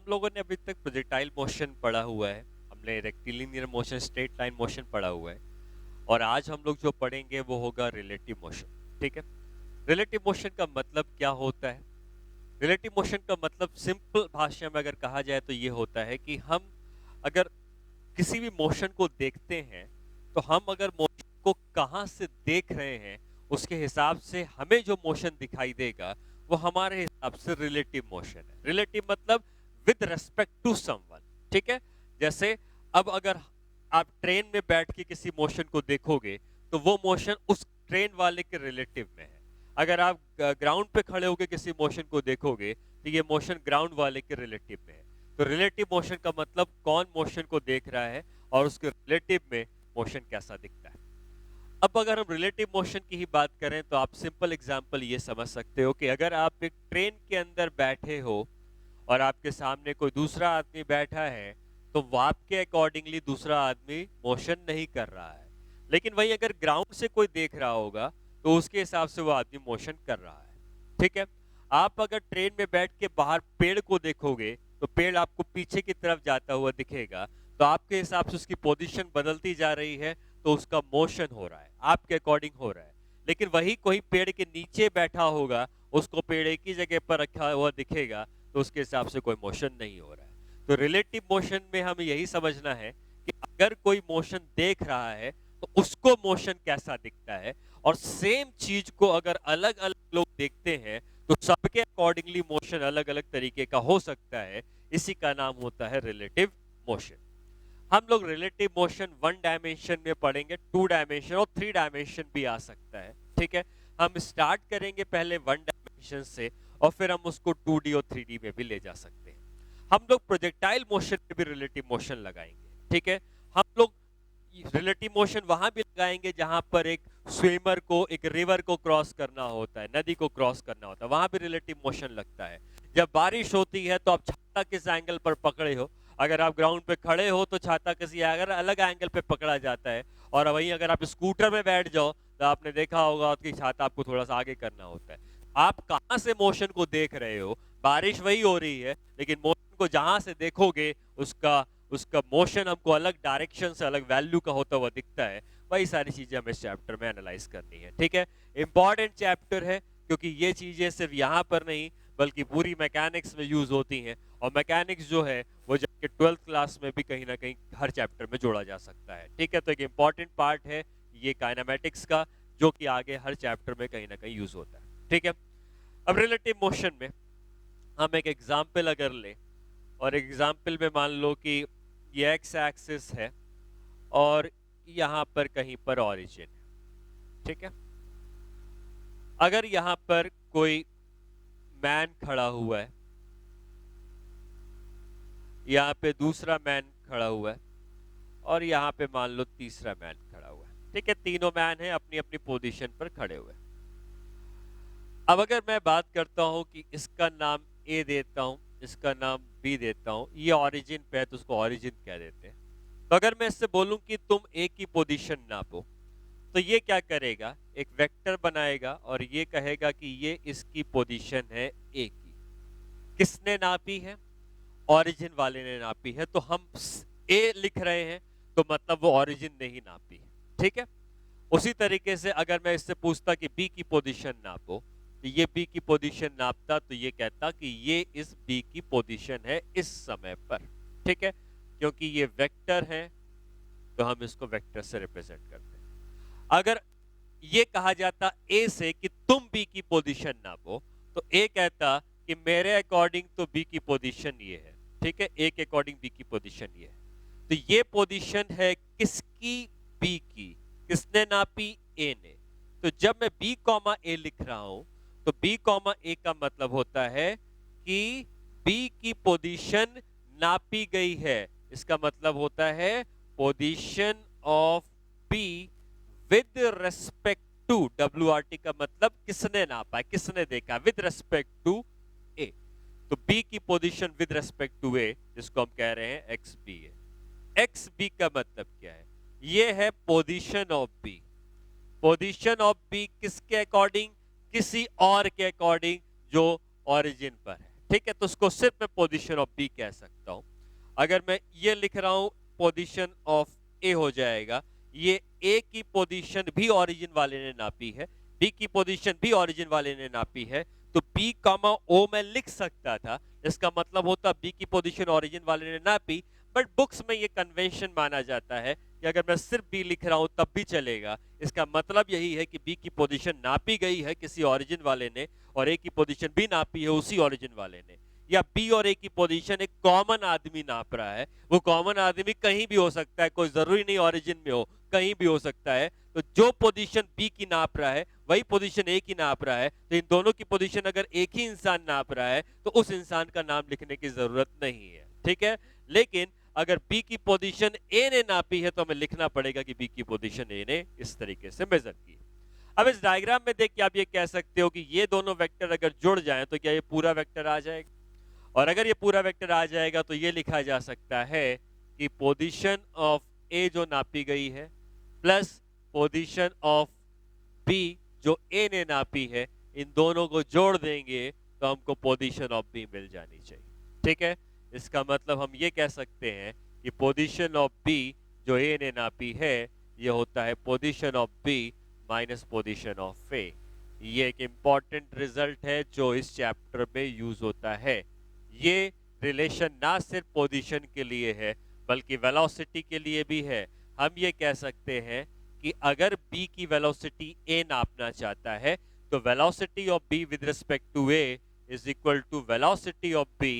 लोगों ने अभी तक प्रोजेक्टाइल मोशन पढ़ा हुआ है, हमने rectilinear motion, straight line motion पढ़ा हुआ है, और आज हम लोग जो पढ़ेंगे वो होगा रिलेटिव मोशन। ठीक है, रिलेटिव मोशन का मतलब क्या होता है? रिलेटिव मोशन का मतलब सिंपल भाषा में अगर कहा जाए तो ये होता है कि हम अगर किसी भी मोशन को देखते हैं तो हम अगर मोशन को कहाँ से देख रहे हैं उसके हिसाब से हमें जो मोशन दिखाई देगा वो हमारे हिसाब से रिलेटिव मोशन है। रिलेटिव मतलब विद रेस्पेक्ट टू समवन। ठीक है, जैसे अब अगर आप ट्रेन में बैठ के किसी मोशन को देखोगे तो वो मोशन उस ट्रेन वाले के रिलेटिव में है। अगर आप ग्राउंड पे खड़े होकर किसी मोशन को देखोगे तो ये मोशन ग्राउंड वाले के रिलेटिव में है। तो रिलेटिव मोशन का मतलब कौन मोशन को देख रहा है और उसके रिलेटिव में मोशन कैसा दिखता है। अब अगर हम रिलेटिव मोशन की ही बात करें तो आप सिंपल एग्जांपल ये समझ सकते हो कि अगर आप एक ट्रेन के अंदर बैठे हो और आपके सामने कोई दूसरा आदमी बैठा है तो वो आपके अकॉर्डिंगली दूसरा आदमी मोशन नहीं कर रहा है, लेकिन वही अगर ग्राउंड से कोई देख रहा होगा तो उसके हिसाब से वो आदमी मोशन कर रहा है। ठीक है, आप अगर ट्रेन में बैठ के बाहर पेड़ को देखोगे तो पेड़ आपको पीछे की तरफ जाता हुआ दिखेगा, तो आपके हिसाब से उसकी पोजीशन बदलती जा रही है, तो उसका मोशन हो रहा है, आपके अकॉर्डिंग हो रहा है। लेकिन वही कोई पेड़ के नीचे बैठा होगा, उसको पेड़ एक ही जगह पर रखा हुआ दिखेगा, तो उसके हिसाब से कोई मोशन नहीं हो रहा है। तो रिलेटिव मोशन में हमें यही समझना है कि अगर कोई मोशन देख रहा है तो उसको मोशन कैसा दिखता है, और सेम चीज को अगर अलग अलग लोग देखते हैं तो सबके अकॉर्डिंगली मोशन अलग अलग तरीके का हो सकता है। इसी का नाम होता है रिलेटिव मोशन। हम लोग रिलेटिव मोशन वन डायमेंशन में पढ़ेंगे, टू डायमेंशन और थ्री डायमेंशन भी आ सकता है। ठीक है, हम स्टार्ट करेंगे पहले वन डायमेंशन से और फिर हम उसको 2D और 3D में भी ले जा सकते हैं। हम लोग प्रोजेक्टाइल मोशन में भी रिलेटिव मोशन लगाएंगे। ठीक है, हम लोग रिलेटिव मोशन वहां भी लगाएंगे जहां पर एक स्विमर को एक रिवर को क्रॉस करना होता है, नदी को क्रॉस करना होता है, वहां भी रिलेटिव मोशन लगता है। जब बारिश होती है तो आप छाता किस एंगल पर पकड़े हो, अगर आप ग्राउंड पे खड़े हो तो छाता किसी अगर अलग एंगल पे पकड़ा जाता है, और वहीं अगर आप स्कूटर में बैठ जाओ तो आपने देखा होगा कि छाता आपको थोड़ा सा आगे करना होता है। आप कहां से मोशन को देख रहे हो, बारिश वही हो रही है, लेकिन मोशन को जहां से देखोगे उसका उसका मोशन हमको अलग डायरेक्शन से अलग वैल्यू का होता हुआ दिखता है। वही सारी चीजें हमें इस चैप्टर में एनालाइज करनी है। ठीक है, इंपॉर्टेंट चैप्टर है क्योंकि ये चीजें सिर्फ यहाँ पर नहीं बल्कि पूरी मैकेनिक्स में यूज होती हैं, और मैकेनिक्स जो है वो जाके 12th क्लास में भी कहीं ना कहीं हर चैप्टर में जोड़ा जा सकता है। ठीक है, तो एक इंपॉर्टेंट पार्ट है ये काइनेमेटिक्स का, जो कि आगे हर चैप्टर में कहीं ना कहीं यूज होता है। ठीक है, अब रिलेटिव मोशन में हम एक एग्जाम्पल अगर लें, और एग्जाम्पल में मान लो कि ये एक्स एक्सिस है और यहां पर कहीं पर ऑरिजिन है। ठीक है, अगर यहां पर कोई मैन खड़ा हुआ है, यहाँ पे दूसरा मैन खड़ा हुआ है, और यहाँ पे मान लो तीसरा मैन खड़ा हुआ है। ठीक है, तीनों मैन है अपनी अपनी पोजीशन पर खड़े हुए। अब अगर मैं बात करता हूं कि इसका नाम ए देता हूं, इसका नाम बी देता हूं, ये ओरिजिन पे है तो उसको ओरिजिन कह देते हैं। तो अगर मैं इससे बोलूं कि तुम ए की पोजीशन नापो, तो ये क्या करेगा, एक वेक्टर बनाएगा और ये कहेगा कि ये इसकी पोजीशन है ए की। किसने नापी है? ओरिजिन वाले ने नापी है, तो हम ए लिख रहे हैं तो मतलब वो ओरिजिन ने ही नापी है। ठीक है, उसी तरीके से अगर मैं इससे पूछता कि बी की पोजीशन नापो, तो ये बी की पोजीशन नापता तो ये कहता कि ये इस बी की पोजीशन है इस समय पर। ठीक है, क्योंकि ये वेक्टर है तो हम इसको वेक्टर से रिप्रेजेंट करते हैं। अगर ये कहा जाता ए से कि तुम बी की पोजीशन नापो, तो ए कहता कि मेरे अकॉर्डिंग तो बी की पोजीशन ये है। ठीक है, ए के अकॉर्डिंग बी की पोजीशन ये है, तो ये पोजीशन है किसकी? बी की। किसने नापी? ए ने। तो जब मैं बी कॉमा ए लिख रहा हूं तो बी कॉमा ए का मतलब होता है कि बी की पोजीशन नापी गई है। इसका मतलब होता है position of B with respect to, WRT का मतलब किसने नापा है, किसने देखा, विद रेस्पेक्ट टू ए। तो बी की position with respect to A, जिसको हम कह रहे हैं एक्स बी है। एक्स बी का मतलब क्या है? ये है position of B. Position of B किसके अकॉर्डिंग? किसी और के अकॉर्डिंग जो ओरिजिन पर है। ठीक है, तो उसको सिर्फ मैं पोजीशन ऑफ बी कह सकता हूं। अगर मैं ये लिख रहा हूं पोजीशन ऑफ ए हो जाएगा, ये ए की पोजीशन भी ओरिजिन वाले ने नापी है, बी की पोजीशन भी ओरिजिन वाले ने नापी है, तो बी कामा ओ मैं लिख सकता था, इसका मतलब होता बी की पोजीशन ओरिजिन वाले ने नापी। बट बुक्स में ये कन्वेंशन माना जाता है कि अगर मैं सिर्फ बी लिख रहा हूं तब भी चलेगा। इसका मतलब यही है कि बी की पोजीशन नापी गई है किसी ओरिजिन वाले ने और ए की पोजीशन भी नापी है उसी ओरिजिन वाले ने, या बी और ए की पोजीशन एक कॉमन आदमी नाप रहा है। वो कॉमन आदमी कहीं भी हो सकता है, कोई जरूरी नहीं ओरिजिन में हो, कहीं भी हो सकता है। तो जो पोजीशन बी की नाप रहा है वही पोजीशन ए की नाप रहा है, तो इन दोनों की पोजीशन अगर एक ही इंसान नाप रहा है तो उस इंसान का नाम लिखने की जरूरत नहीं है, ठीक है। लेकिन अगर बी की पोजीशन ए ने नापी है तो हमें लिखना पड़ेगा कि बी की पोजीशन ए ने इस तरीके से मेजर की। अब इस डायग्राम में देख के आप ये कह सकते हो कि ये दोनों वेक्टर अगर जुड़ जाएं तो क्या ये पूरा वेक्टर आ जाएगा, और अगर ये पूरा वेक्टर आ जाएगा तो ये लिखा जा सकता है कि पोजीशन ऑफ ए जो नापी गई है प्लस पोजीशन ऑफ बी जो ए ने नापी है, इन दोनों को जोड़ देंगे तो हमको पोजीशन ऑफ बी मिल जानी चाहिए, ठीक है। इसका मतलब हम ये कह सकते हैं कि पोजीशन ऑफ बी जो ए ने नापी है ये होता है position of B minus position of A. ये एक इंपॉर्टेंट रिजल्ट है जो इस चैप्टर में यूज होता है। ये रिलेशन ना सिर्फ पोजीशन के लिए है बल्कि वेलोसिटी के लिए भी है। हम ये कह सकते हैं कि अगर b की वेलोसिटी a नापना चाहता है तो velocity of b with respect to a is equal to velocity of b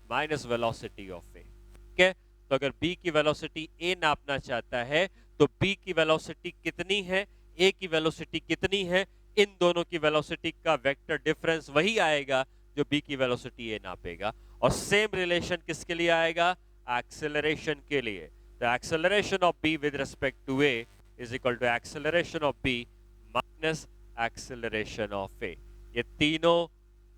minus velocity of a, ठीक है। तो अगर b की वेलोसिटी a नापना चाहता है तो b की वेलोसिटी कितनी है, a की वेलोसिटी कितनी है, इन दोनों की वेलोसिटी का वेक्टर डिफरेंस वही आएगा जो b की वेलोसिटी a नापेगा। और सेम रिलेशन किसके लिए आएगा, एक्सेलरेशन के लिए। तो acceleration of b with respect to a is equal to acceleration of b minus acceleration of a। ये तीनों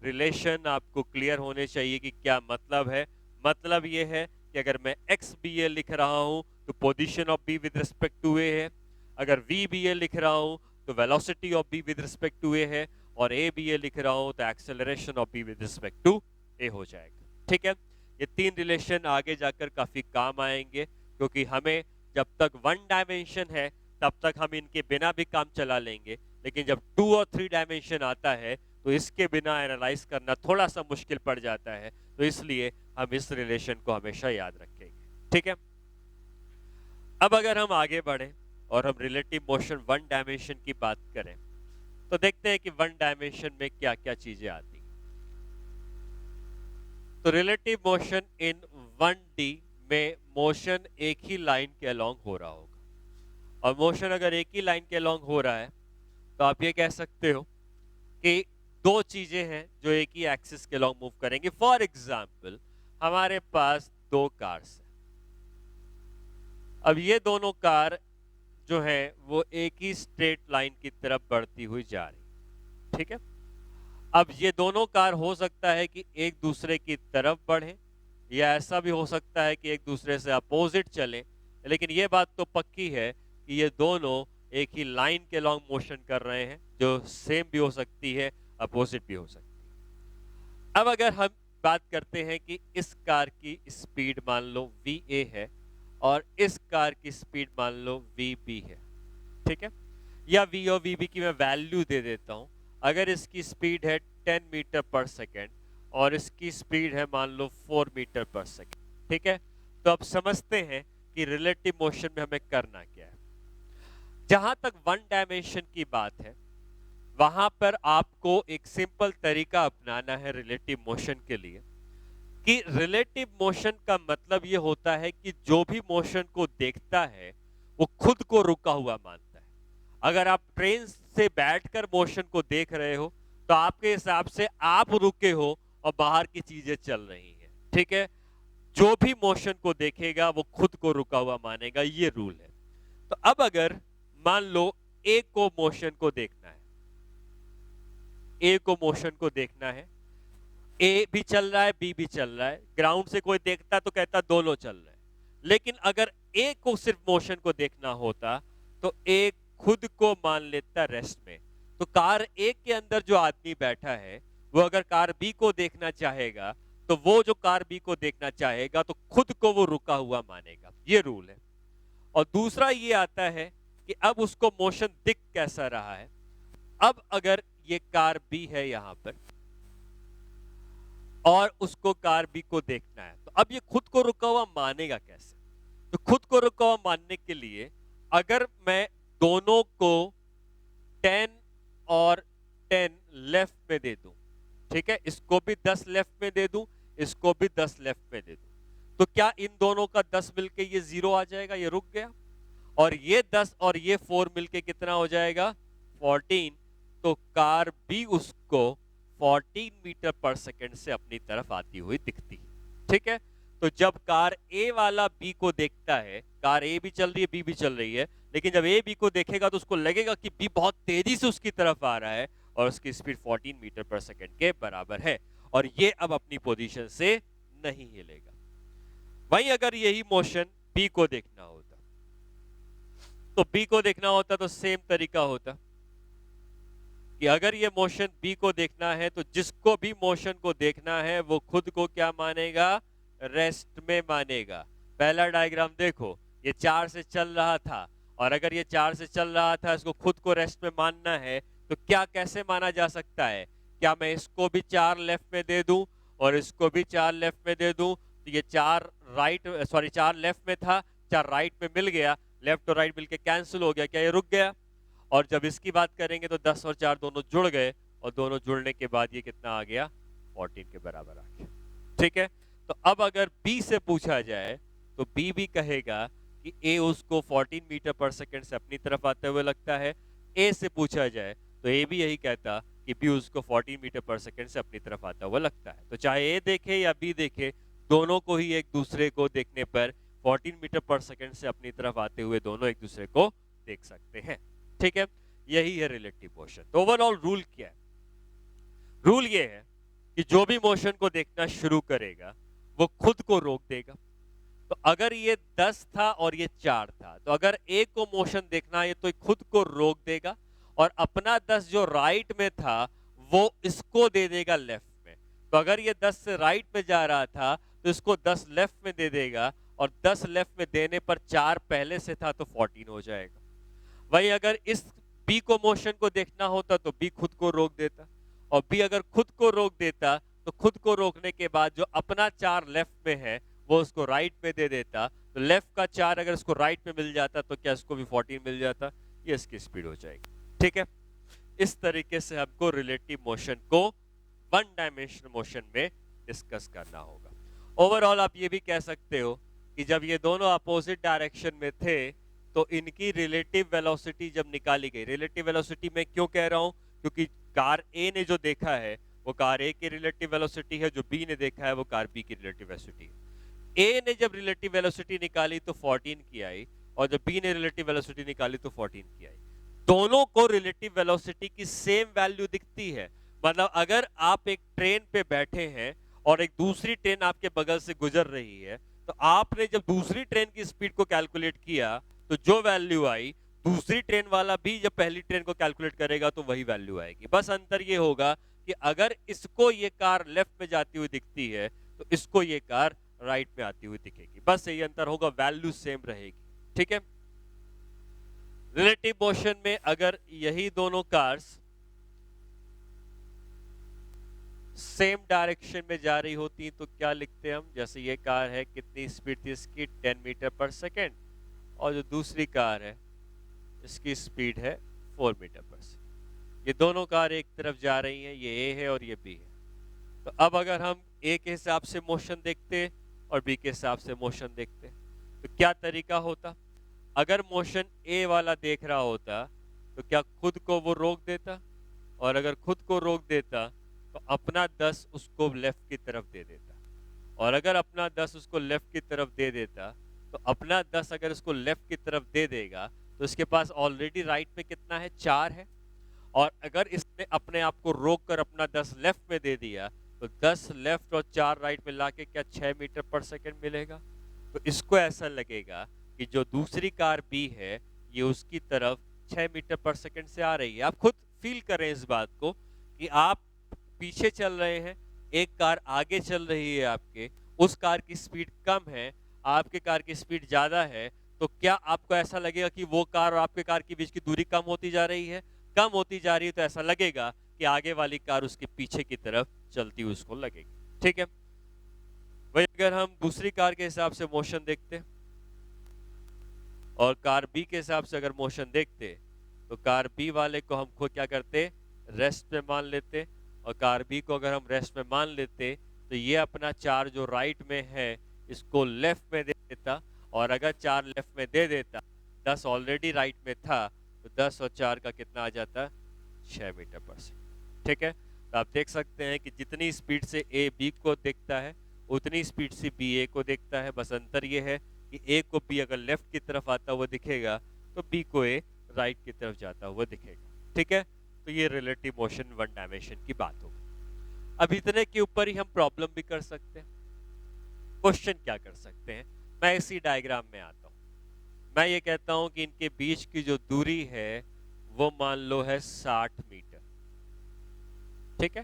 रिलेशन आपको क्लियर होने चाहिए कि क्या मतलब है। मतलब ये है कि अगर मैं x b a लिख रहा हूं तो position of b with respect to a है, अगर v b a लिख रहा हूं तो velocity of b with respect to a है, और a b a लिख रहा हूं तो acceleration of b with respect to a हो जाएगा, ठीक है। ये तीन रिलेशन आगे जाकर काफी काम आएंगे क्योंकि हमें जब तक वन डायमेंशन है तब तक हम इनके बिना भी काम चला लेंगे, लेकिन जब 2 और 3 डायमेंशन आता है तो इसके बिना एनालाइज करना थोड़ा सा मुश्किल पड़ जाता है। तो इसलिए हम इस रिलेशन को हमेशा याद रखेंगे, ठीक है। अब अगर हम आगे बढ़े और हम रिलेटिव मोशन वन डायमेंशन की बात करें तो देखते हैं कि वन डायमेंशन में क्या क्या चीजें आती हैं। तो रिलेटिव मोशन इन 1D में मोशन एक ही लाइन के अलोंग हो रहा होगा, और मोशन अगर एक ही लाइन के अलोंग हो रहा है तो आप ये कह सकते हो कि दो चीजें हैं जो एक ही एक्सिस के अलोंग मूव करेंगे। फॉर एग्जाम्पल हमारे पास दो कार्स हैं, अब ये दोनों कार जो है वो एक ही स्ट्रेट लाइन की तरफ बढ़ती हुई जा रही, ठीक है। अब ये दोनों कार हो सकता है कि एक दूसरे की तरफ बढ़े या ऐसा भी हो सकता है कि एक दूसरे से अपोजिट चले, लेकिन ये बात तो पक्की है कि ये दोनों एक ही लाइन के लॉन्ग मोशन कर रहे हैं जो सेम भी हो सकती है अपोजिट भी हो सकती है। अब अगर हम बात करते हैं कि इस कार की स्पीड मान लो VA है और इस कार की स्पीड मान लो VB है, ठीक है, या V और VB की मैं वैल्यू दे देता हूं। अगर इसकी स्पीड है 10 मीटर पर सेकेंड और इसकी स्पीड है मान लो 4 मीटर पर सेकेंड, ठीक है, तो अब समझते हैं कि रिलेटिव मोशन में हमें करना क्या है। जहां तक वन डायमेंशन की बात है वहां पर आपको एक सिंपल तरीका अपनाना है रिलेटिव मोशन के लिए, कि रिलेटिव मोशन का मतलब ये होता है कि जो भी मोशन को देखता है वो खुद को रुका हुआ मानता है। अगर आप ट्रेन से बैठकर मोशन को देख रहे हो तो आपके हिसाब से आप रुके हो और बाहर की चीजें चल रही हैं, ठीक है। जो भी मोशन को देखेगा वो खुद को रुका हुआ मानेगा, ये रूल है। तो अब अगर मान लो ए को मोशन को देखना है, ए को मोशन को देखना है, ए भी चल रहा है बी भी चल रहा है, ग्राउंड से कोई देखता तो कहता दोनों चल रहे हैं। लेकिन अगर ए को सिर्फ मोशन को देखना होता तो ए खुद को मान लेता रेस्ट में। तो कार ए के अंदर जो आदमी बैठा है वो अगर कार बी को देखना चाहेगा तो वो जो कार बी को देखना चाहेगा तो खुद को वो रुका हुआ मानेगा, ये रूल है। और दूसरा ये आता है कि अब उसको मोशन दिख कैसा रहा है। अब अगर ये कार बी है यहां पर और उसको कार बी को देखना है, तो अब ये खुद को रुका हुआ मानेगा कैसे? तो खुद को रुका हुआ मानने के लिए अगर मैं दोनों को 10 और 10 लेफ्ट में दे दूं, ठीक है, इसको भी 10 लेफ्ट में दे दूं, इसको भी 10 लेफ्ट में दे दूं, तो क्या इन दोनों का 10 मिलके ये 0 आ जाएगा, ये रुक गया। और ये 10 और ये 4 मिलके कितना हो जाएगा, 14। तो कार भी उसको 14 मीटर पर सेकंड से अपनी तरफ आती हुई दिखती है, ठीक है। तो जब कार ए वाला बी को देखता है, कार ए भी चल रही है, बी भी चल रही है, लेकिन जब ए बी को देखेगा तो उसको लगेगा कि बी बहुत तेजी से उसकी तरफ आ रहा है और उसकी स्पीड 14 मीटर पर सेकंड के बराबर है और ये अब अपनी पोजीशन से नहीं हिलेगा। वहीं अगर यही मोशन बी को देखना होता, तो बी को देखना होता तो सेम तरीका होता कि अगर ये मोशन बी को देखना है तो जिसको भी मोशन को देखना है वो खुद को क्या मानेगा, रेस्ट में मानेगा। पहला डायग्राम देखो, ये 4 से चल रहा था और अगर ये 4 से चल रहा था, इसको खुद को रेस्ट में मानना है, तो क्या कैसे माना जा सकता है? क्या मैं इसको भी 4 लेफ्ट में दे दूं और इसको भी 4 लेफ्ट में दे दूं, तो ये 4 लेफ्ट में था, 4 राइट में मिल गया, लेफ्ट और राइट मिलके कैंसिल हो गया, क्या ये रुक गया? और जब इसकी बात करेंगे तो 10 और 4 दोनों जुड़ गए और दोनों जुड़ने के बाद ये कितना आ गया, 14 के बराबर आ गया, ठीक है। तो अब अगर बी से पूछा जाए तो बी भी कहेगा कि ए उसको 14 मीटर पर सेकंड से अपनी तरफ आते हुए लगता है। ए से पूछा जाए तो ए भी यही कहता कि बी उसको 14 मीटर पर सेकंड से अपनी तरफ आता हुआ लगता है। तो चाहे ए देखे या बी देखे, दोनों को ही एक दूसरे को देखने पर 14 मीटर पर सेकंड से अपनी तरफ आते हुए दोनों एक दूसरे को देख सकते हैं, ठीक है। यही है रिलेटिव मोशन। तो ओवरऑल रूल क्या है? रूल ये है कि जो भी मोशन को देखना शुरू करेगा वो खुद को रोक देगा। तो अगर ये 10 था और ये 4 था, तो अगर ए को मोशन देखना है तो खुद को रोक देगा और अपना 10 जो राइट में था वो इसको दे देगा लेफ्ट में। तो अगर ये 10 से राइट में जा रहा था तो इसको 10 लेफ्ट में दे देगा और 10 लेफ्ट में देने पर 4 पहले से था तो 14 हो जाएगा। वही अगर इस बी को मोशन को देखना होता तो बी खुद को रोक देता और बी अगर खुद को रोक देता तो खुद को रोकने के बाद जो अपना 4 लेफ्ट में है वो उसको राइट में दे देता। तो लेफ्ट का 4 अगर इसको राइट में मिल जाता तो क्या इसको भी 14 मिल जाता, ये इसकी स्पीड हो जाएगी, ठीक है। इस तरीके से हमको रिलेटिव मोशन को वन डायमेंशनल मोशन में डिस्कस करना होगा। ओवरऑल आप ये भी कह सकते हो कि जब ये दोनों अपोजिट डायरेक्शन में थे तो इनकी रिलेटिव वेलोसिटी जब निकाली गई, रिलेटिव वेलोसिटी में क्यों कह रहा हूं, क्योंकि कार ए ने जो देखा है वो कार ए की रिलेटिव वेलोसिटी है, जो बी ने देखा है वो कार बी की रिलेटिव वेलोसिटी है। ए ने जब रिलेटिव वेलोसिटी निकाली तो 14 की आई और जब बी ने रिलेटिव वेलोसिटी निकाली तो 14 की आई। दोनों को रिलेटिव वेलोसिटी की सेम वैल्यू दिखती है। मतलब अगर आप एक ट्रेन पे बैठे हैं और एक दूसरी ट्रेन आपके बगल से गुजर रही है, तो आपने जब दूसरी ट्रेन की स्पीड को कैलकुलेट किया तो जो वैल्यू आई, दूसरी ट्रेन वाला भी जब पहली ट्रेन को कैलकुलेट करेगा तो वही वैल्यू आएगी। बस अंतर ये होगा कि अगर इसको ये कार लेफ्ट में जाती हुई दिखती है तो इसको ये कार राइट में आती हुई दिखेगी, बस यही अंतर होगा, वैल्यू सेम रहेगी, ठीक है। रिलेटिव मोशन में अगर यही दोनों कार्स सेम डायरेक्शन में जा रही होती तो क्या लिखते हम, जैसे ये कार है, कितनी स्पीड थी इसकी, 10 मीटर पर सेकेंड, और जो दूसरी कार है इसकी स्पीड है 4 मीटर पर सेकेंड। ये दोनों कार एक तरफ जा रही हैं, ये ए है और ये बी है। तो अब अगर हम ए के हिसाब से मोशन देखते और बी के हिसाब से मोशन देखते तो क्या तरीका होता? अगर मोशन ए वाला देख रहा होता तो क्या खुद को वो रोक देता, और अगर खुद को रोक देता तो अपना 10 उसको लेफ्ट की तरफ दे देता, और अगर अपना 10 उसको लेफ्ट की तरफ दे देता तो अपना 10 अगर उसको लेफ्ट की तरफ दे देगा तो इसके पास ऑलरेडी राइट में कितना है, 4 है, और अगर इसने अपने आप को रोक कर अपना 10 लेफ्ट में दे दिया तो 10 लेफ्ट और 4 राइट में लाके क्या 6 मीटर पर सेकेंड मिलेगा। तो इसको ऐसा लगेगा कि जो दूसरी कार बी है ये उसकी तरफ 6 मीटर पर सेकेंड से आ रही है। आप खुद फील करें इस बात को कि आप पीछे चल रहे हैं, एक कार आगे चल रही है आपके, उस कार की स्पीड कम है, आपके कार की स्पीड ज़्यादा है, तो क्या आपको ऐसा लगेगा कि वो कार और आपके कार के बीच की दूरी कम होती जा रही है? कम होती जा रही है तो ऐसा लगेगा कि आगे वाली कार उसके पीछे की तरफ चलती हुई उसको लगेगी। ठीक है? वही अगर हम दूसरी कार के हिसाब से मोशन देखते और कार बी के हिसाब से अगर मोशन देखते, तो कार बी वाले को हम खुद क्या करते, रेस्ट में मान लेते, और कार बी को अगर हम रेस्ट में मान लेते तो ये अपना 4 जो राइट में है इसको लेफ्ट में दे देता, और अगर 4 लेफ्ट में दे देता, 10 ऑलरेडी राइट में था, तो 10 और 4 का कितना आ जाता, 6 मीटर पर सेकंड। ठीक है, तो आप देख सकते हैं कि जितनी स्पीड से ए बी को देखता है उतनी स्पीड से बी ए को देखता है, बस अंतर ये है कि ए को बी अगर लेफ्ट की तरफ आता हुआ दिखेगा तो बी को ए राइट की तरफ जाता हुआ दिखेगा। ठीक है, तो ये रिलेटिव मोशन वन डायमेंशन की बात होगी। अब इतने के ऊपर ही हम प्रॉब्लम भी कर सकते हैं। क्वेश्चन क्या कर सकते हैं, मैं इसी डायग्राम में आता हूं। मैं ये कहता हूं कि इनके बीच की जो दूरी है वो मान लो है 60 मीटर। ठीक है,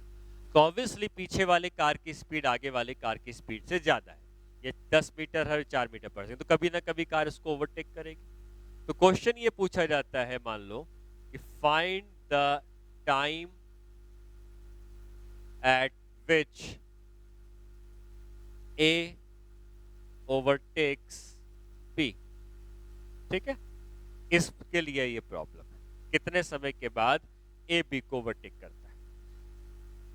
तो ऑब्वियसली पीछे वाले कार की स्पीड आगे वाले कार की स्पीड से ज्यादा है, ये 10 मीटर हर 4 मीटर पर सेकंड, तो कभी ना कभी कार इसको ओवरटेक करेगी। तो क्वेश्चन ये पूछा जाता है, मान लो कि find the time at which A overtakes B. ठीक है, इसके लिए ये प्रॉब्लम है, कितने समय के बाद ए बी को ओवरटेक करता है।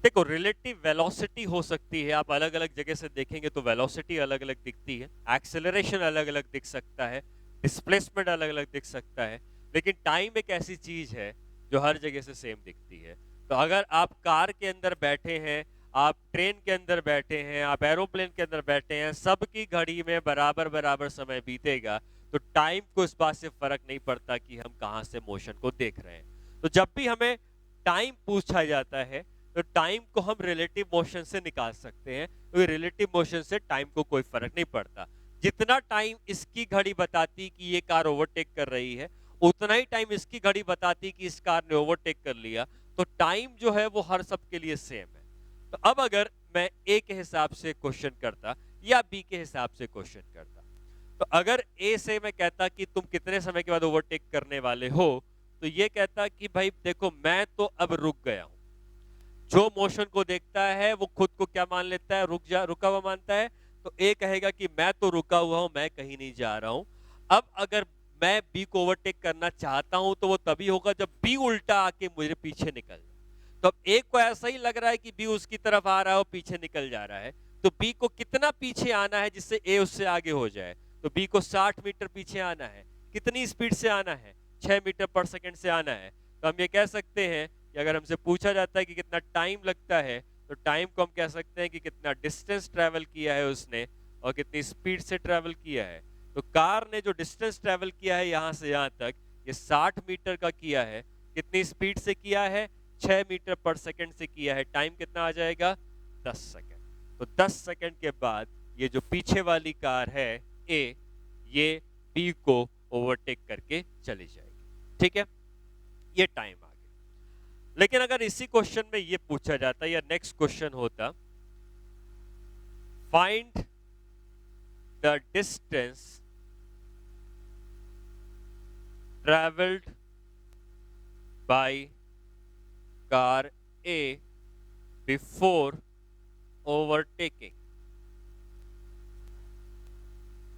देखो, रिलेटिव वेलोसिटी हो सकती है, आप अलग अलग जगह से देखेंगे तो वेलोसिटी अलग अलग दिखती है, एक्सेलरेशन अलग अलग दिख सकता है, डिस्प्लेसमेंट अलग अलग दिख सकता है, लेकिन टाइम एक ऐसी चीज है जो हर जगह से सेम दिखती है। तो अगर आप कार के अंदर बैठे हैं, आप ट्रेन के अंदर बैठे हैं, आप एरोप्लेन के अंदर बैठे हैं, सबकी घड़ी में बराबर बराबर समय बीतेगा, तो टाइम को इस बात से फर्क नहीं पड़ता कि हम कहां से मोशन को देख रहे हैं। तो जब भी हमें टाइम पूछा जाता है तो टाइम को हम रिलेटिव मोशन से निकाल सकते हैं, क्योंकि रिलेटिव मोशन से टाइम को कोई फर्क नहीं पड़ता। जितना टाइम इसकी घड़ी बताती कि ये कार ओवरटेक कर रही है, उतना ही टाइम इसकी घड़ी बताती कि इस कार ने ओवरटेक कर लिया, तो टाइम जो है वो हर सब के लिए सेम है। तो अब अगर मैं ए के हिसाब से क्वेश्चन करता या बी के हिसाब से क्वेश्चन करता, तो अगर ए से मैं कहता कि तुम कितने समय के बाद ओवरटेक करने वाले हो, तो ये कहता कि भाई देखो मैं तो अब रुक गया हूं। जो मोशन को देखता है वो खुद को क्या मान लेता है, रुका हुआ मानता है। तो ए कहेगा कि मैं तो रुका हुआ हूं, मैं कहीं नहीं जा रहा हूं। अब अगर मैं बी को ओवरटेक करना चाहता हूं तो वो तभी होगा जब बी उल्टा आके मुझे पीछे निकल जाए। तो अब ए को ऐसा ही लग रहा है कि बी उसकी तरफ आ रहा है और पीछे निकल जा रहा है, तो बी को कितना पीछे आना है जिससे ए उससे आगे हो जाए। तो बी को 60 मीटर पीछे आना है। कितनी स्पीड से आना है, 6 मीटर पर सेकंड से आना है। तो हम ये कह सकते हैं कि अगर हमसे पूछा जाता है कि कितना टाइम लगता है, तो टाइम को हम कह सकते हैं कि कितना डिस्टेंस ट्रेवल किया है उसने और कितनी स्पीड से ट्रेवल किया है। तो कार ने जो डिस्टेंस ट्रेवल किया है यहां से यहां तक, ये 60 मीटर का किया है। कितनी स्पीड से किया है, 6 मीटर पर सेकंड से किया है। टाइम कितना आ जाएगा, 10 सेकंड। तो 10 सेकंड के बाद ये जो पीछे वाली कार है ए, ये बी को ओवरटेक करके चली जाएगी। ठीक है, ये टाइम आ गया। लेकिन अगर इसी क्वेश्चन में ये पूछा जाता या नेक्स्ट क्वेश्चन होता, find the distance travelled by car A before overtaking.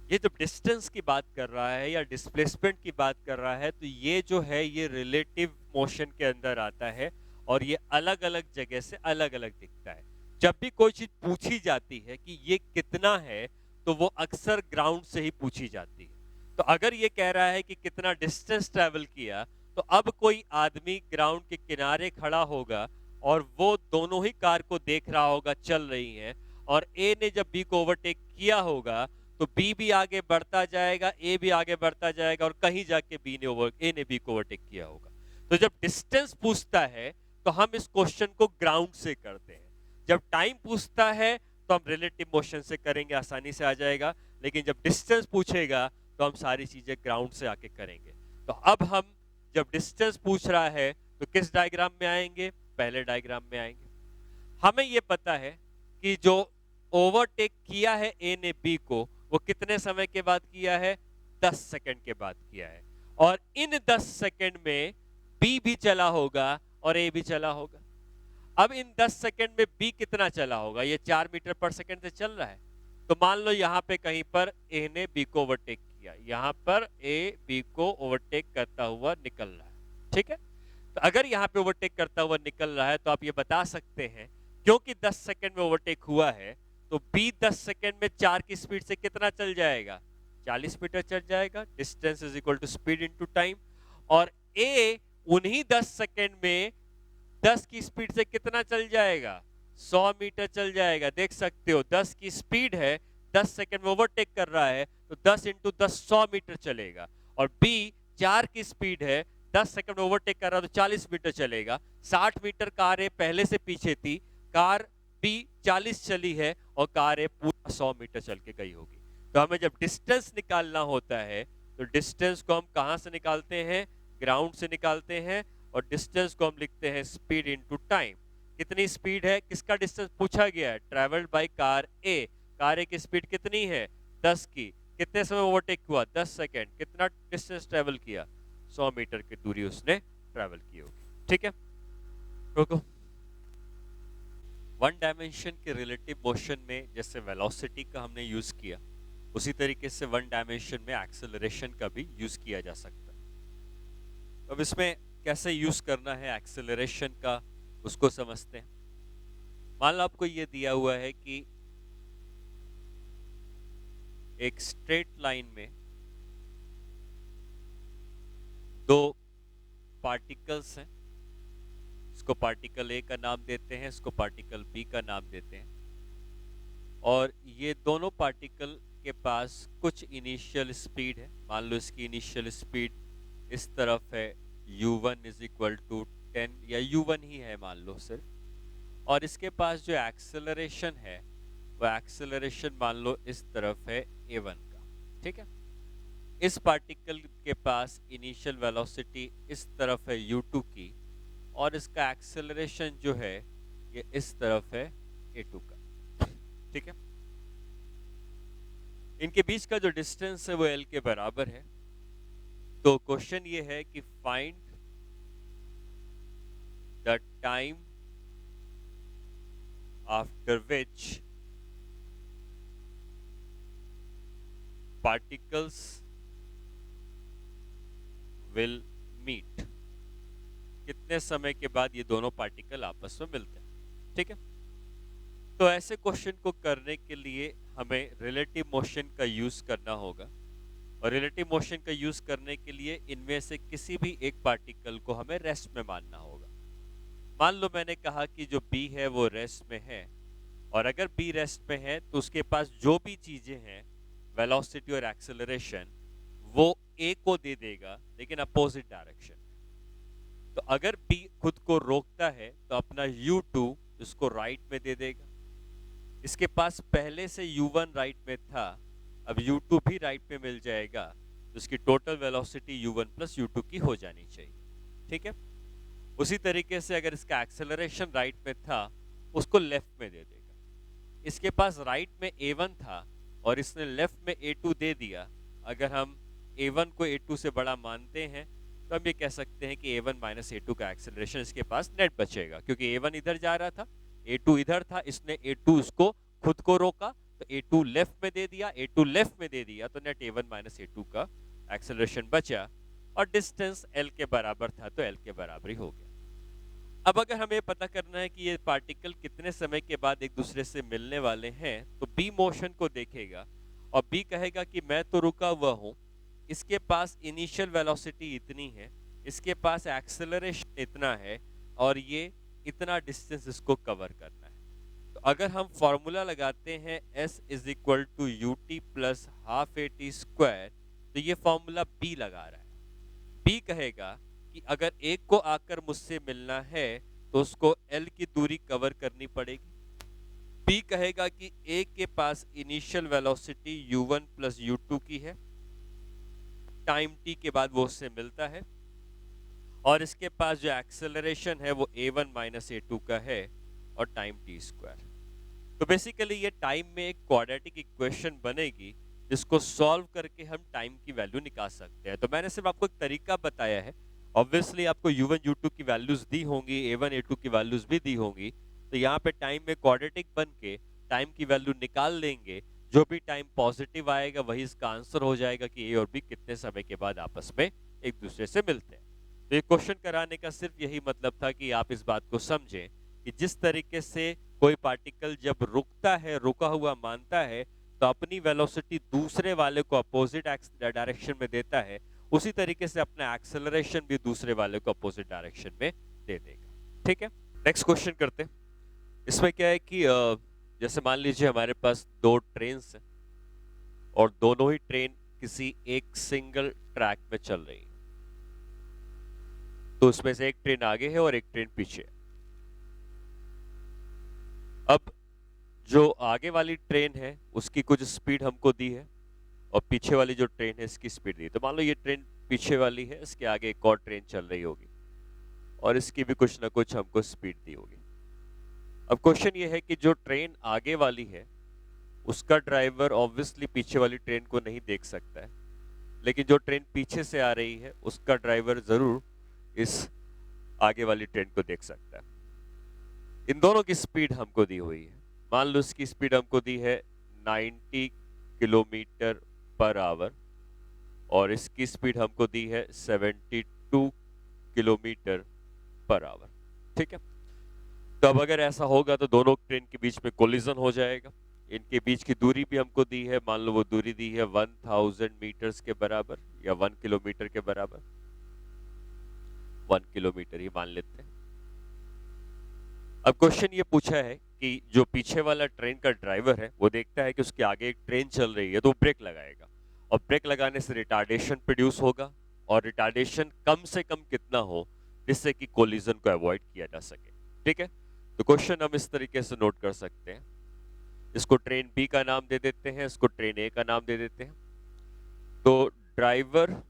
ये जब डिस्टेंस की बात कर रहा है या डिस्प्लेसमेंट की बात कर रहा है, तो ये जो है ये रिलेटिव मोशन के अंदर आता है और ये अलग अलग जगह से अलग अलग दिखता है। जब भी कोई चीज पूछी जाती है कि ये कितना है, तो वो अक्सर ग्राउंड से ही पूछी जाती है। तो अगर ये कह रहा है कि कितना डिस्टेंस ट्रेवल किया, तो अब कोई आदमी ग्राउंड के किनारे खड़ा होगा और वो दोनों ही कार को देख रहा होगा चल रही हैं, और ए ने जब बी को ओवरटेक किया होगा तो बी भी आगे बढ़ता जाएगा, ए भी आगे बढ़ता जाएगा, और कहीं जाके ए ने बी को ओवरटेक किया होगा। तो जब डिस्टेंस पूछता है तो हम इस क्वेश्चन को ग्राउंड से करते हैं। जब टाइम पूछता है तो हम रिलेटिव मोशन से करेंगे, आसानी से आ जाएगा। लेकिन जब डिस्टेंस पूछेगा तो हम सारी चीजें ग्राउंड से आके करेंगे। तो अब हम जब डिस्टेंस पूछ रहा है तो किस डायग्राम में आएंगे, पहले डायग्राम में आएंगे। हमें यह पता है कि जो ओवरटेक किया है ए ने बी को, वो कितने समय के बाद किया है? 10 सेकंड के बाद किया है। और इन 10 सेकंड में बी भी चला होगा और ए भी चला होगा। अब इन 10 सेकंड में बी कितना चला होगा? ये 4 मीटर पर सेकंड से चल रहा है, तो मान लो यहां पे कहीं पर ए ने बी को ओवरटेक किया, यहां पर ए बी को ओवरटेक करता हुआ निकल रहा है, ठीक है। तो अगर यहाँ पे ओवरटेक करता हुआ निकल रहा है तो आप ये बता सकते हैं, क्योंकि 10 सेकंड में ओवरटेक हुआ है, तो बी 10 सेकंड में 4 की स्पीड से कितना चल जाएगा? 40 मीटर चल जाएगा। Distance is equal to speed into time. और ए उन्हीं 10 सेकंड में 10 की स्पीड से कितना चल जाएगा? 100 मीटर चल जाएगा। देख सकते हो 10 की स्पीड है, 10 सेकंड में ओवरटेक कर रहा है, तो 10 इंटू 10 100 मीटर चलेगा। और बी 4 की स्पीड है, 10 सेकंड में ओवरटेक कर रहा है, तो 40 मीटर चलेगा। 60 मीटर कार ए पहले से पीछे थी, कार बी 40 चली है और कार ए पूरा 100 मीटर चल के गई होगी। तो हमें जब डिस्टेंस निकालना होता है तो डिस्टेंस को हम कहां से निकालते हैं? ग्राउंड से निकालते हैं। और डिस्टेंस को हम लिखते हैं स्पीड इनटू टाइम। कितनी स्पीड है, किसका डिस्टेंस पूछा गया है? Travelled by car A. Car A की स्पीड कितनी है? 10 की। कितने समय ओवरटेक हुआ? 10 सेकंड। कितना डिस्टेंस ट्रेवल किया? 100 मीटर की दूरी उसने ट्रेवल की होगी, ठीक है। रुको। वन डायमेंशन के रिलेटिव मोशन में जैसे वेलोसिटी का हमने यूज किया, उसी तरीके से वन डायमेंशन में एक्सेलरेशन का भी यूज किया जा सकता है। अब इसमें कैसे यूज करना है एक्सेलरेशन का, उसको समझते हैं। मान लो आपको ये दिया हुआ है कि एक स्ट्रेट लाइन में दो पार्टिकल्स हैं, इसको पार्टिकल ए का नाम देते हैं, इसको पार्टिकल बी का नाम देते हैं। और ये दोनों पार्टिकल के पास कुछ इनिशियल स्पीड है। मान लो इसकी इनिशियल स्पीड इस तरफ है u1 इज इक्वल टू 10, या u1 ही है मान लो सिर्फ। और इसके पास जो एक्सेलरेशन है वो एक्सेलरेशन मान लो इस तरफ है a1 का, ठीक है। इस पार्टिकल के पास इनिशियल वेलोसिटी इस तरफ है u2 की, और इसका एक्सेलरेशन जो है ये इस तरफ है a2 का, ठीक है। इनके बीच का जो डिस्टेंस है वो l के बराबर है। तो क्वेश्चन ये है कि find the time after which particles will meet. कितने समय के बाद ये दोनों पार्टिकल आपस में मिलते हैं, ठीक है। तो ऐसे क्वेश्चन को करने के लिए हमें रिलेटिव मोशन का यूज करना होगा। और रिलेटिव मोशन का यूज करने के लिए इनमें से किसी भी एक पार्टिकल को हमें रेस्ट में मानना होगा। मान लो मैंने कहा कि जो बी है वो रेस्ट में है, और अगर बी रेस्ट में है तो उसके पास जो भी चीजें हैं वेलोसिटी और एक्सेलरेशन वो ए को दे देगा, लेकिन अपोजिट डायरेक्शन। तो अगर बी खुद को रोकता है तो अपना u2 उसको राइट में दे देगा। इसके पास पहले से u1 राइट में था, अब u2 भी राइट में मिल जाएगा, तो इसकी total velocity u1 plus u2 की हो जानी चाहिए, ठीक है। उसी तरीके से अगर इसका एक्सेलरेशन राइट में था, उसको लेफ्ट में दे देगा। इसके पास राइट में a1 था और इसने लेफ्ट में a2 दे दिया। अगर हम a1 को a2 से बड़ा मानते हैं तो हम ये कह सकते हैं कि a1 माइनस a2 का एक्सेलरेशन इसके पास नेट बचेगा, क्योंकि a1 इधर जा रहा था, a2 इधर था, इसने a2 उसको खुद को रोका, तो a2 लेफ्ट में दे दिया, a2 लेफ्ट में दे दिया, तो नेट a1 माइनस a2 का एक्सेलरेशन बचा। और डिस्टेंस l के बराबर था तो l के बराबर ही हो गया। अब अगर हमें पता करना है कि ये पार्टिकल कितने समय के बाद एक दूसरे से मिलने वाले हैं, तो बी मोशन को देखेगा और बी कहेगा कि मैं तो रुका हुआ हूं, इसके पास इनिशियल वेलोसिटी इतनी है, इसके पास एक्सेलरेशन इतना है, और ये इतना डिस्टेंस इसको कवर करना है। तो अगर हम फॉर्मूला लगाते हैं s is equal to u t plus half a t square, तो ये फॉर्मूला बी लगा रहा है। बी कहेगा कि अगर एक को आकर मुझसे मिलना है तो उसको l की दूरी कवर करनी पड़ेगी। बी कहेगा कि ए के पास initial velocity u1 plus u2 की है, टाइम t के बाद वो उससे मिलता है, और इसके पास जो एक्सेलरेशन है वो a1 माइनस a2 का है और टाइम t स्क्वायर। तो बेसिकली ये टाइम में एक क्वाड्रेटिक इक्वेशन बनेगी जिसको सॉल्व करके हम टाइम की वैल्यू निकाल सकते हैं। तो मैंने सिर्फ आपको एक तरीका बताया है। ऑब्वियसली आपको u1 u2 की वैल्यूज दी होंगी, a1 a2 की वैल्यूज भी दी होंगी। तो यहाँ पे टाइम में क्वाड्रेटिक बन के टाइम की वैल्यू निकाल लेंगे। जो भी टाइम पॉजिटिव आएगा वही इसका आंसर हो जाएगा कि ए और बी कितने समय के बाद आपस में एक दूसरे से मिलते हैं। तो ये क्वेश्चन कराने का सिर्फ यही मतलब था कि आप इस बात को समझें कि जिस तरीके से कोई पार्टिकल जब रुकता है, रुका हुआ मानता है, तो अपनी वेलोसिटी दूसरे वाले को अपोजिट डायरेक्शन में देता है, उसी तरीके से अपना एक्सेलरेशन भी दूसरे वाले को अपोजिट डायरेक्शन में दे देगा। ठीक है, नेक्स्ट क्वेश्चन करते हैं। इसमें क्या है कि जैसे मान लीजिए हमारे पास दो ट्रेन्स हैं और दोनों ही ट्रेन किसी एक सिंगल ट्रैक में चल रही है। तो उसमें से एक ट्रेन आगे है और एक ट्रेन पीछे है। अब जो आगे वाली ट्रेन है उसकी कुछ स्पीड हमको दी है और पीछे वाली जो ट्रेन है इसकी स्पीड दी है। तो मान लो ये ट्रेन पीछे वाली है, इसके आगे एक और ट्रेन चल रही होगी और इसकी भी कुछ ना कुछ हमको स्पीड दी होगी। अब क्वेश्चन ये है कि जो ट्रेन आगे वाली है उसका ड्राइवर ऑब्वियसली पीछे वाली ट्रेन को नहीं देख सकता है, लेकिन जो ट्रेन पीछे से आ रही है उसका ड्राइवर जरूर इस आगे वाली ट्रेन को देख सकता है। इन दोनों की स्पीड हमको दी हुई है। मान लो इसकी स्पीड हमको दी है 90 किलोमीटर पर आवर और इसकी स्पीड हमको दी है 72 किलोमीटर पर आवर। ठीक है, तो अब अगर ऐसा होगा तो दोनों ट्रेन के बीच में कोलिजन हो जाएगा। इनके बीच की दूरी भी हमको दी है, मान लो वो दूरी दी है 1000 मीटर्स के बराबर या 1 किलोमीटर के बराबर। 1 किलोमीटर ही मान लेते हैं। अब क्वेश्चन ये पूछा है कि जो पीछे वाला ट्रेन का ड्राइवर है वो देखता है कि उसके आगे एक ट्रेन चल रही है तो ब्रेक लगाएगा और ब्रेक लगाने से रिटार्डेशन प्रोड्यूस होगा और रिटार्डेशन कम से कम कितना हो जिससे कि कोलिजन को अवॉइड किया जा सके। ठीक है, तो क्वेश्चन हम इस तरीके से नोट कर सकते हैं। इसको ट्रेन बी का नाम दे देते हैं, इसको ट्रेन ए का नाम दे देते हैं। तो driver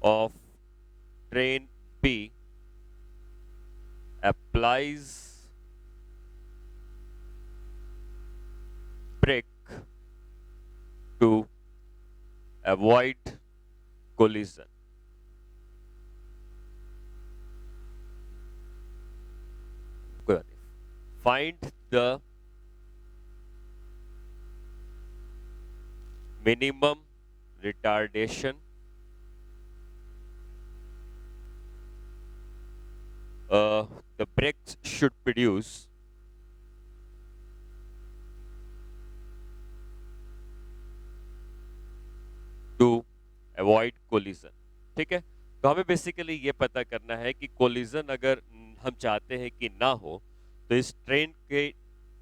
of train B applies brake to avoid collision. कोई बात नहीं। Find the minimum retardation the brakes should produce to avoid collision। ठीक है, तो हमें बेसिकली ये पता करना है कि कोलिजन अगर हम चाहते हैं कि ना हो तो इस ट्रेन के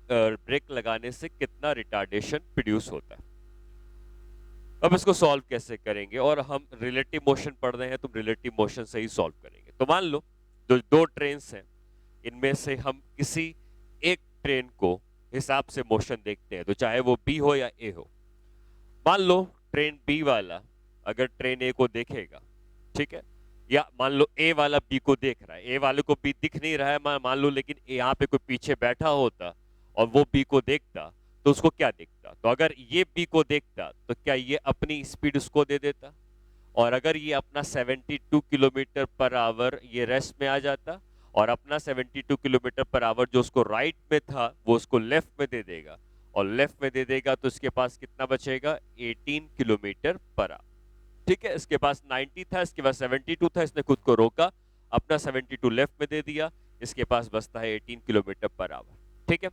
ब्रेक लगाने से कितना रिटार्डेशन प्रोड्यूस होता है। अब इसको सॉल्व कैसे करेंगे, और हम रिलेटिव मोशन पढ़ रहे हैं तो रिलेटिव मोशन से ही सॉल्व करेंगे। तो मान लो जो दो ट्रेन्स हैं इनमें से हम किसी एक ट्रेन को हिसाब से मोशन देखते हैं, तो चाहे वो बी हो या ए हो। मान लो ट्रेन बी वाला अगर ट्रेन ए को देखेगा, ठीक है, या मान लो ए वाला बी को देख रहा है, ए वाले को बी दिख नहीं रहा है मान लो, लेकिन यहाँ पे कोई पीछे बैठा होता और वो बी को देखता तो उसको क्या दिखता। तो अगर ये बी को देखता तो क्या ये अपनी स्पीड उसको दे देता, और अगर ये अपना 72 किलोमीटर पर आवर ये रेस्ट में आ जाता और अपना 72 किलोमीटर पर आवर जो उसको राइट में था वो उसको लेफ्ट में दे देगा, और लेफ्ट में दे देगा तो इसके पास कितना बचेगा 18 किलोमीटर पर आवर। ठीक है, इसके पास 90 था, इसके पास 72 था, इसने खुद को रोका, अपना 72 लेफ्ट में दे दिया, इसके पास बचता है 18 किलोमीटर पर आवर। ठीक है,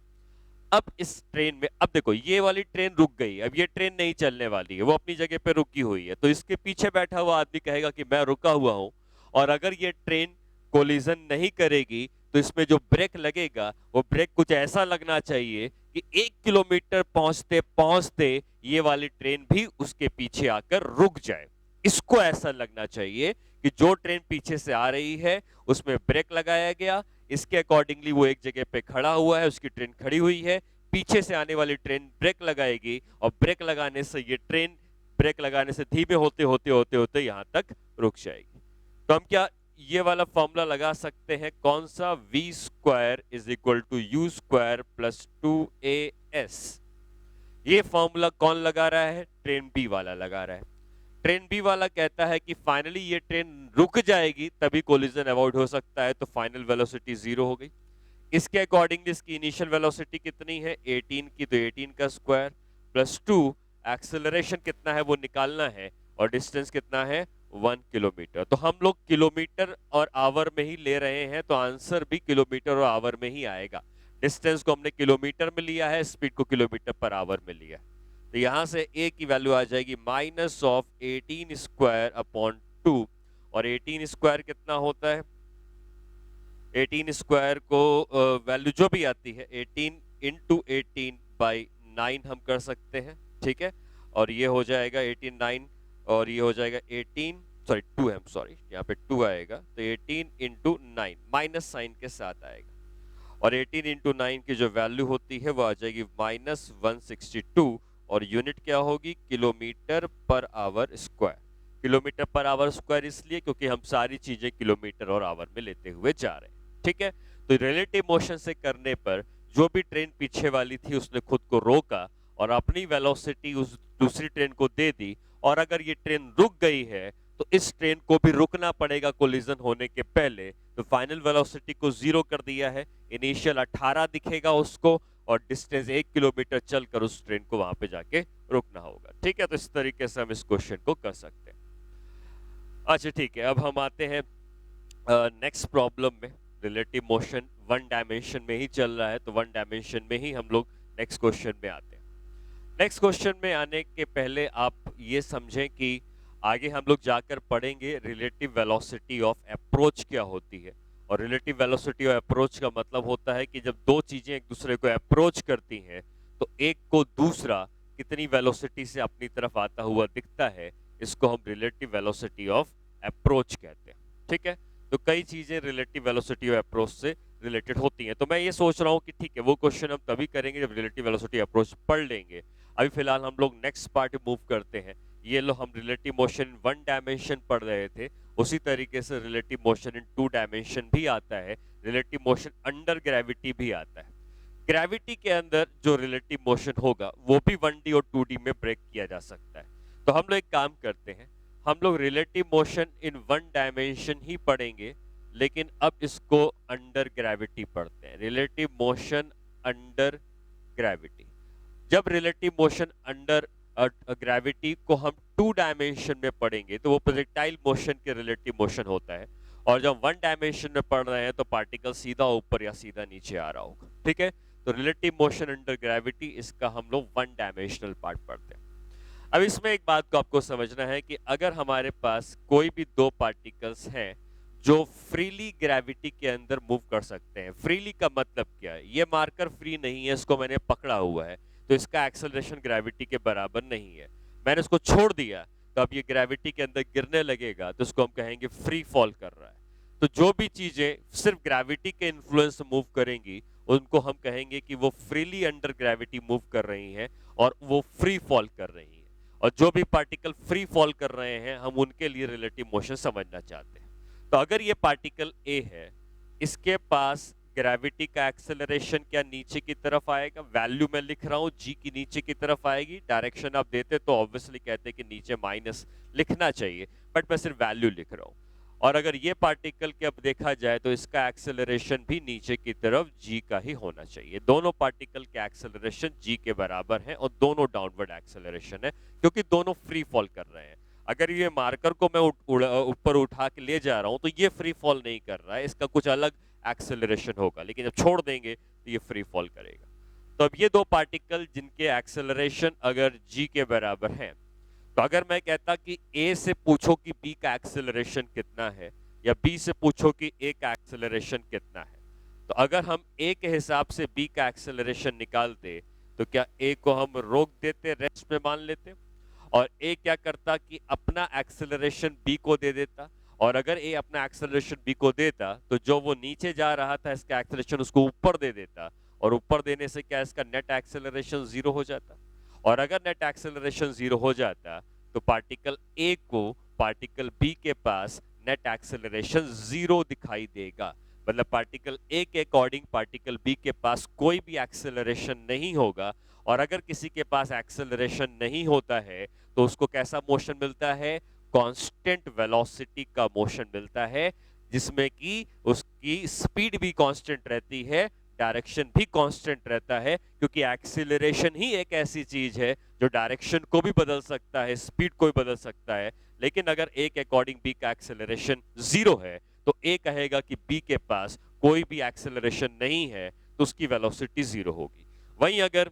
अब इस ट्रेन में अब देखो ये वाली ट्रेन रुक गई, अब ये ट्रेन नहीं चलने वाली है, वो अपनी जगह पे रुकी हुई है। तो इसके पीछे बैठा हुआ आदमी कहेगा कि मैं रुका हुआ हूं, और अगर ये ट्रेन कोलिजन नहीं करेगी तो इसमें जो ब्रेक लगेगा वो ब्रेक कुछ ऐसा लगना चाहिए कि 1 किलोमीटर पहुंचते पहुंचते ये वाली ट्रेन भी उसके पीछे आकर रुक जाए। इसको ऐसा लगना चाहिए कि जो ट्रेन पीछे से आ रही है उसमें ब्रेक लगाया गया, इसके अकॉर्डिंगली वो एक जगह पे खड़ा हुआ है, उसकी ट्रेन खड़ी हुई है, पीछे से आने वाली ट्रेन ब्रेक लगाएगी और ब्रेक लगाने से ये ट्रेन ब्रेक लगाने से धीमे होते होते होते होते यहां तक रुक जाएगी। तो हम क्या ये वाला फॉर्मूला लगा सकते हैं, कौन सा, v square is equal to u square plus 2as। ये फॉर्मूला कौन लगा रहा है, ट्रेन बी वाला लगा रहा है। ट्रेन बी वाला कहता है कि फाइनली ये ट्रेन रुक जाएगी तभी कोलिजन अवॉइड हो सकता है, तो फाइनल वेलोसिटी 0 हो गई। इसके अकॉर्डिंगली इसकी इनिशियल वेलोसिटी कितनी है, 18 की, तो 18 का स्क्वायर प्लस 2, एक्सेलरेशन कितना है वो निकालना है, और डिस्टेंस कितना है 1 किलोमीटर। तो हम लोग किलोमीटर और आवर में ही ले रहे हैं, तो आंसर भी किलोमीटर और आवर में ही आएगा। डिस्टेंस को हमने किलोमीटर में लिया है, स्पीड को किलोमीटर पर आवर में लिया है। तो यहां से a की वैल्यू आ जाएगी माइनस ऑफ 18 स्क्वायर अपॉन 2, और 18 स्क्वायर कितना होता है, 18 स्क्वायर को वैल्यू जो भी आती है 18 इंटू 18 बाई 9 हम कर सकते हैं, ठीक है। और ये हो जाएगा 18 9, और ये हो जाएगा 18 सॉरी 2 है, सॉरी यहाँ पे 2 आएगा, तो 18 इंटू 9 माइनस साइन के साथ आएगा, और 18 इंटू 9 की जो वैल्यू होती है वो आ जाएगी माइनस 162, और यूनिट क्या होगी, kilometre per our square. Kilometre per our square इसलिए क्योंकि हम सारी चीजें किलोमीटर और आवर में लेते हुए जा रहे हैं, ठीक है। तो रिलेटिव मोशन से करने पर जो भी ट्रेन पीछे वाली थी उसने खुद को रोका और अपनी वेलोसिटी उस दूसरी ट्रेन को दे दी, और अगर ये ट्रेन रुक गई है तो इस ट्रेन को भी रुकना पड़ेगा कोलिजन होने के पहले। तो फाइनल वेलोसिटी को 0 कर दिया है, इनिशियल 18 दिखेगा उसको, और डिस्टेंस 1 किलोमीटर चलकर उस ट्रेन को वहां पे जाके रुकना होगा, ठीक है। तो इस तरीके से हम इस क्वेश्चन को कर सकते हैं। अच्छा ठीक है, अब हम आते हैं नेक्स्ट प्रॉब्लम में। रिलेटिव मोशन वन डायमेंशन में ही चल रहा है, तो वन डायमेंशन में ही हम लोग नेक्स्ट क्वेश्चन में आते हैं। नेक्स्ट क्वेश्चन में आने के पहले आप ये समझें कि आगे हम लोग जाकर पढ़ेंगे रिलेटिव वेलोसिटी ऑफ अप्रोच क्या होती है। और रिलेटिव वेलोसिटी ऑफ अप्रोच का मतलब होता है कि जब दो चीजें एक दूसरे को अप्रोच करती हैं तो एक को दूसरा कितनी वेलोसिटी से अपनी तरफ आता हुआ दिखता है, इसको हम रिलेटिव वेलोसिटी ऑफ अप्रोच कहते हैं, ठीक है। तो कई चीजें रिलेटिव वेलोसिटी ऑफ अप्रोच से रिलेटेड होती हैं। तो मैं ये सोच रहा हूँ कि ठीक है, वो क्वेश्चन हम तभी करेंगे जब रिलेटिव वेलोसिटी अप्रोच पढ़ लेंगे। अभी फिलहाल हम लोग नेक्स्ट पार्ट मूव करते हैं। ये लो, हम रिलेटिव मोशन वन डायमेंशन पढ़ रहे थे, उसी तरीके से रिलेटिव मोशन इन 2 डायमेंशन भी आता है, रिलेटिव मोशन अंडर ग्रेविटी भी आता है। ग्रेविटी के अंदर जो रिलेटिव मोशन होगा वो भी 1D और 2D में ब्रेक किया जा सकता है। तो हम लोग एक काम करते हैं, हम लोग रिलेटिव मोशन इन 1 डायमेंशन ही पढ़ेंगे, लेकिन अब इसको अंडर ग्रेविटी पढ़ते हैं। Relative motion under gravity. जब रिलेटिव मोशन अंडर ग्रेविटी को हम 2 डायमेंशन में पढ़ेंगे तो वो प्रोजेक्टाइल मोशन के रिलेटिव मोशन होता है, और जब 1 डायमेंशन में पढ़ रहे हैं तो पार्टिकल सीधा ऊपर या सीधा नीचे आ रहा होगा, ठीक है। तो रिलेटिव मोशन अंडर ग्रेविटी, इसका हम लोग 1 डायमेंशनल पार्ट पढ़ते हैं। अब इसमें एक बात को आपको समझना है कि अगर हमारे पास कोई भी 2 पार्टिकल्स हैं जो फ्रीली ग्रेविटी के अंदर मूव कर सकते हैं। फ्रीली का मतलब क्या है, ये मार्कर फ्री नहीं है, इसको मैंने पकड़ा हुआ है तो इसका एक्सेलरेशन ग्रेविटी के बराबर नहीं है। मैंने इसको छोड़ दिया तो अब ये ग्रेविटी के अंदर गिरने लगेगा, तो इसको हम कहेंगे फ्री फॉल कर रहा है। तो जो भी चीजें सिर्फ ग्रेविटी के इन्फ्लुएंस से मूव करेंगी उनको हम कहेंगे कि वो फ्रीली अंडर ग्रेविटी मूव कर रही हैं और वो फ्री फॉल कर रही हैं। और जो भी पार्टिकल फ्री फॉल कर रहे हैं हम उनके लिए रिलेटिव मोशन समझना चाहते हैं। तो अगर ये पार्टिकल ए है, इसके पास ग्रेविटी का एक्सेलरेशन क्या नीचे की तरफ आएगा, वैल्यू मैं लिख रहा हूं जी की नीचे की तरफ आएगी। डायरेक्शन आप देते तो ऑब्वियसली कहते कि नीचे माइनस लिखना चाहिए, बट मैं सिर्फ वैल्यू लिख रहा हूं। और अगर ये पार्टिकल के अब देखा जाए तो इसका एक्सेलरेशन भी नीचे की तरफ जी का ही होना चाहिए। दोनों पार्टिकल के एक्सेलरेशन जी के बराबर हैं और दोनों डाउनवर्ड एक्सेलरेशन है, क्योंकि दोनों फ्री फॉल कर रहे हैं। अगर ये मार्कर को मैं ऊपर उठा के ले जा रहा हूं तो ये फ्री फॉल नहीं कर रहा है, इसका कुछ अलग एक्सेलरेशन होगा, लेकिन जब छोड़ देंगे तो ये फ्री फॉल करेगा। तो अब ये 2 पार्टिकल जिनके एक्सेलरेशन अगर जी के बराबर हैं, तो अगर मैं कहता कि ए से पूछो कि बी का एक्सेलरेशन कितना है, या बी से पूछो कि ए का एक्सेलरेशन कितना है, तो अगर हम ए के हिसाब से बी का एक्सेलरेशन निकालते तो क्या ए को हम रोक देते, रेस्ट में मान लेते, और ए क्या करता कि अपना एक्सेलरेशन बी को दे देता। और अगर ए अपना एक्सेलरेशन बी को देता तो जो वो नीचे जा रहा था इसका एक्सेलरेशन उसको ऊपर दे देता, और ऊपर देने से क्या इसका नेट एक्सेलरेशन 0 हो जाता। और अगर नेट एक्सेलरेशन 0 हो जाता तो पार्टिकल ए को पार्टिकल बी के पास नेट एक्सेलरेशन जीरो दिखाई देगा। मतलब पार्टिकल ए के अकॉर्डिंग पार्टिकल बी के पास कोई भी एक्सेलरेशन नहीं होगा, और अगर किसी के पास एक्सेलरेशन नहीं होता है तो उसको कैसा मोशन मिलता है? कांस्टेंट वेलोसिटी का मोशन मिलता है, जिसमें कि उसकी स्पीड भी कांस्टेंट रहती है, डायरेक्शन भी कांस्टेंट रहता है, क्योंकि एक्सीलरेशन ही एक ऐसी चीज है जो डायरेक्शन को भी बदल सकता है, स्पीड को भी बदल सकता है। लेकिन अगर ए के अकॉर्डिंग बी का एक्सेलरेशन जीरो है तो ए कहेगा कि बी के पास कोई भी एक्सेलरेशन नहीं है, तो उसकी वेलोसिटी जीरो होगी। वहीं अगर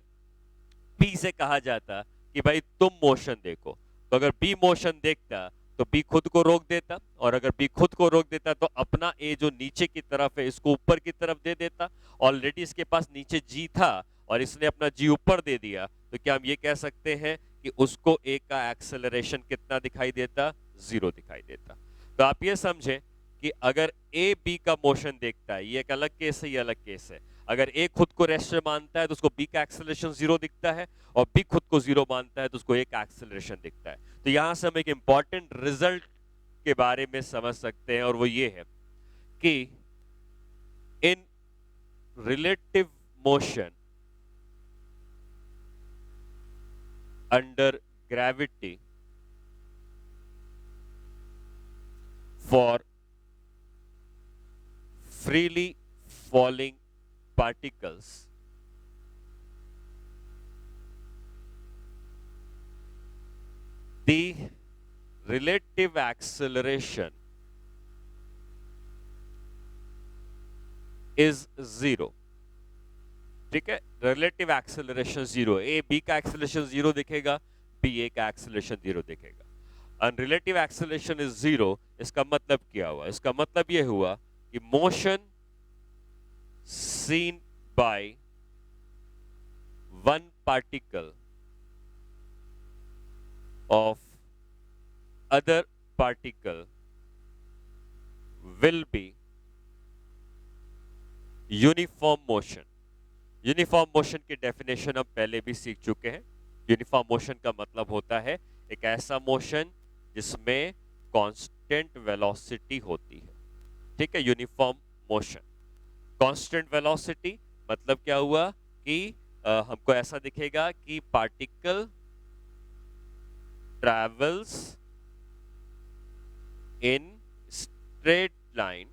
बी से कहा जाता कि भाई तुम मोशन देखो, तो अगर बी मोशन देखता तो बी खुद को रोक देता, और अगर बी खुद को रोक देता तो अपना ए जो नीचे की तरफ है इसको ऊपर की तरफ दे देता। ऑलरेडी इसके पास नीचे जी था और इसने अपना जी ऊपर दे दिया, तो क्या हम ये कह सकते हैं कि उसको ए का एक्सेलरेशन कितना दिखाई देता? जीरो दिखाई देता। तो आप ये समझें कि अगर ए बी का मोशन देखता है, ये एक अलग केस है, ये अलग केस है। अगर ए खुद को रेस्ट मानता है तो उसको बी का एक्सेलरेशन जीरो दिखता है, और बी खुद को जीरो मानता है तो उसको ए का एक्सेलरेशन दिखता है। तो यहां से हम एक इंपॉर्टेंट रिजल्ट के बारे में समझ सकते हैं, और वो ये है कि in relative motion under gravity for freely falling particles, the relative acceleration is zero। ठीक है, relative acceleration zero, A B का एक्सेलरेशन जीरो दिखेगा, बी ए का एक्सेलरेशन जीरो दिखेगा। And relative acceleration is zero, इसका मतलब क्या हुआ? इसका मतलब यह हुआ कि motion seen by one particle of other particle will be uniform motion. Uniform motion की डेफिनेशन हम पहले भी सीख चुके हैं। यूनिफॉर्म मोशन का मतलब होता है एक ऐसा मोशन जिसमें कांस्टेंट वेलोसिटी होती है। ठीक है, यूनिफॉर्म मोशन, कांस्टेंट वेलोसिटी मतलब क्या हुआ कि हमको ऐसा दिखेगा कि particle travels in straight line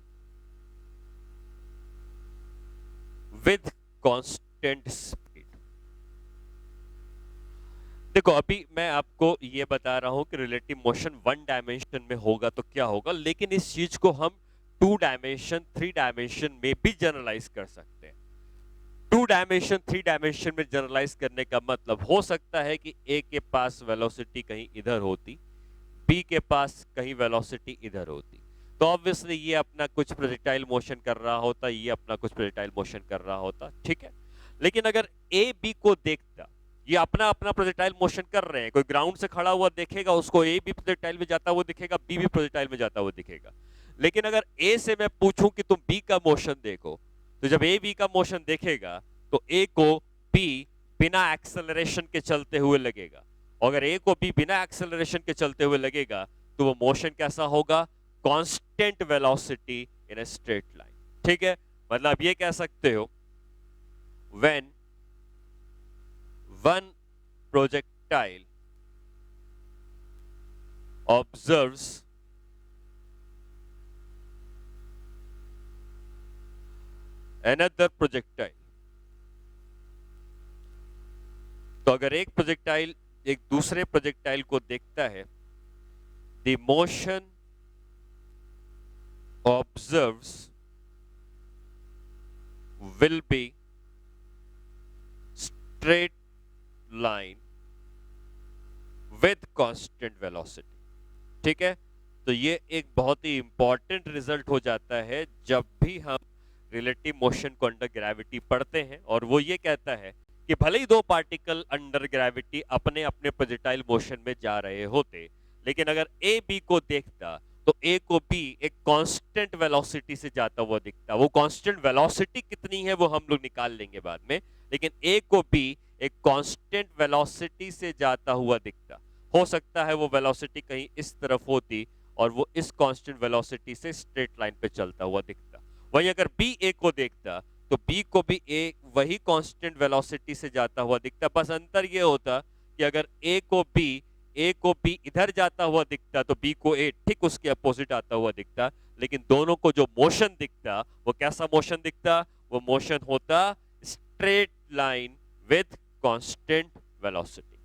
with constant speed. देखो, अभी मैं आपको ये बता रहा हूं कि रिलेटिव मोशन वन डायमेंशन में होगा तो क्या होगा, लेकिन इस चीज को हम टू डायमेंशन, थ्री डायमेंशन में भी जनरलाइज कर सकते हैं। टू डायमेंशन, थ्री डायमेंशन में जनरलाइज करने का मतलब हो सकता है कि ए के पास वेलोसिटी कहीं इधर होती, बी के पास कहीं वेलोसिटी इधर होती, तो ऑब्वियसली ये अपना कुछ प्रोजेक्टाइल मोशन कर रहा होता, ये अपना कुछ प्रोजेक्टाइल मोशन कर रहा होता। ठीक है, लेकिन अगर ए बी को देखता, ये अपना अपना प्रोजेक्टाइल मोशन कर रहे हैं, कोई ग्राउंड से खड़ा हुआ देखेगा उसको ए भी प्रोजेक्टाइल में जाता हुआ दिखेगा, बी भी प्रोजेक्टाइल में जाता हुआ दिखेगा। लेकिन अगर ए से मैं पूछूं कि तुम बी का मोशन देखो, तो जब ए बी का मोशन देखेगा तो ए को बी बिना एक्सेलरेशन के चलते हुए लगेगा, और अगर ए को बी बिना एक्सेलरेशन के चलते हुए लगेगा तो वो मोशन कैसा होगा? Constant velocity in a straight line. ठीक है, मतलब ये कह सकते हो when one projectile observes another projectile, तो अगर एक प्रोजेक्टाइल एक दूसरे प्रोजेक्टाइल को देखता है, the motion observes will be straight line with constant velocity। ठीक है, तो ये एक बहुत ही इंपॉर्टेंट रिजल्ट हो जाता है जब भी हम रिलेटिव मोशन को अंडर ग्रेविटी पढ़ते हैं, और वो ये कहता है कि भले ही दो पार्टिकल अंडर ग्रेविटी अपने अपने प्रोजेक्टाइल मोशन में जा रहे होते, लेकिन अगर ए बी को देखता तो ए को बी एक कांस्टेंट वेलोसिटी से जाता हुआ दिखता। वो कांस्टेंट वेलोसिटी कितनी है वो हम लोग निकाल लेंगे बाद में, लेकिन ए को बी एक कांस्टेंट वेलोसिटी से जाता हुआ दिखता। हो सकता है वो वेलोसिटी कहीं इस तरफ होती और वो इस कांस्टेंट वेलोसिटी से स्ट्रेट लाइन पे चलता हुआ दिखता। वहीं अगर बी ए को देखता तो बी को भी ए वही कांस्टेंट वेलोसिटी से जाता हुआ दिखता, बस अंतर ये होता कि अगर ए को बी इधर जाता हुआ दिखता तो बी को ए ठीक उसके अपोजिट आता हुआ दिखता, लेकिन दोनों को जो मोशन दिखता वो कैसा मोशन दिखता? वो मोशन होता straight line with constant velocity.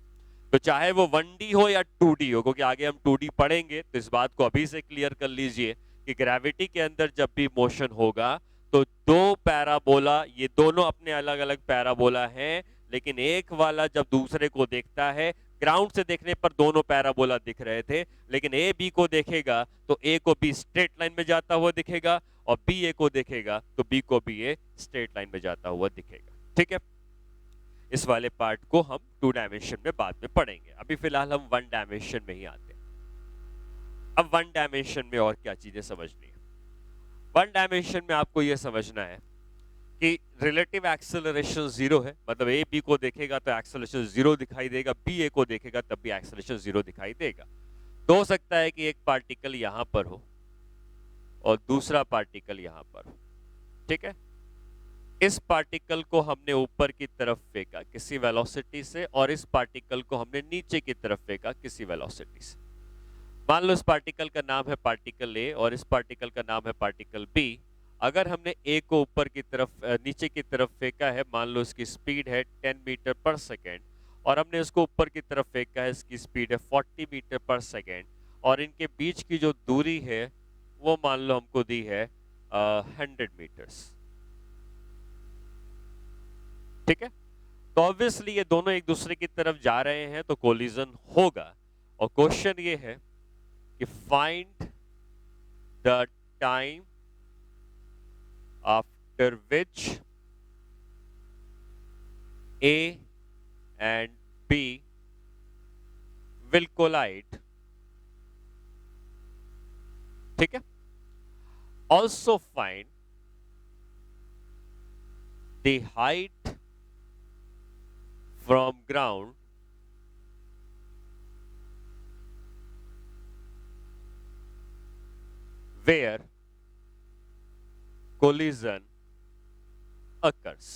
तो चाहे वो 1D हो या 2D हो, क्योंकि आगे हम 2D पढ़ेंगे, तो इस बात को अभी से क्लियर कर लीजिए कि ग्रेविटी के अंदर जब भी मोशन होगा तो दो पैराबोला, ये दोनों अपने अलग अलग पैराबोला हैं, लेकिन एक वाला जब दूसरे को देखता है, ग्राउंड से देखने पर दोनों पैराबोला दिख रहे थे, लेकिन ए बी को देखेगा तो ए को बी स्ट्रेट लाइन में जाता हुआ दिखेगा और बी ए को देखेगा तो बी को बी ए स्ट्रेट लाइन में जाता हुआ दिखेगा। ठीक है, इस वाले पार्ट को हम 2 डायमेंशन में बाद में पढ़ेंगे, अभी फिलहाल हम 1 डायमेंशन में ही आते हैं। अब 1 डायमेंशन में और क्या चीजें समझनी है? 1 डायमेंशन में आपको यह समझना है कि रिलेटिव एक्सेलरेशन 0 है, मतलब ए बी को देखेगा तो एक्सेलरेशन 0 दिखाई देगा, बी ए को देखेगा तब भी एक्सेलरेशन 0 दिखाई देगा। तो हो सकता है कि एक पार्टिकल यहां पर हो और दूसरा पार्टिकल यहां पर हो। ठीक है, इस पार्टिकल को हमने ऊपर की तरफ फेंका किसी वेलोसिटी से और इस पार्टिकल को हमने नीचे की तरफ फेंका किसी वेलोसिटी से। मान लो इस पार्टिकल का नाम है पार्टिकल ए और इस पार्टिकल का नाम है पार्टिकल बी। अगर हमने ए को ऊपर की तरफ नीचे की तरफ फेंका है, मान लो इसकी स्पीड है 10 मीटर पर सेकेंड और हमने इसको ऊपर की तरफ फेंका है, इसकी स्पीड है 40 मीटर पर सेकेंड और इनके बीच की जो दूरी है वो मान लो हमको दी है 100 मीटर्स। ठीक है, तो ऑब्वियसली ये दोनों एक दूसरे की तरफ जा रहे हैं तो कोलिजन होगा। और क्वेश्चन ये है कि find the time after which A and B will collide. ठीक है, also find the height from ground where collision occurs।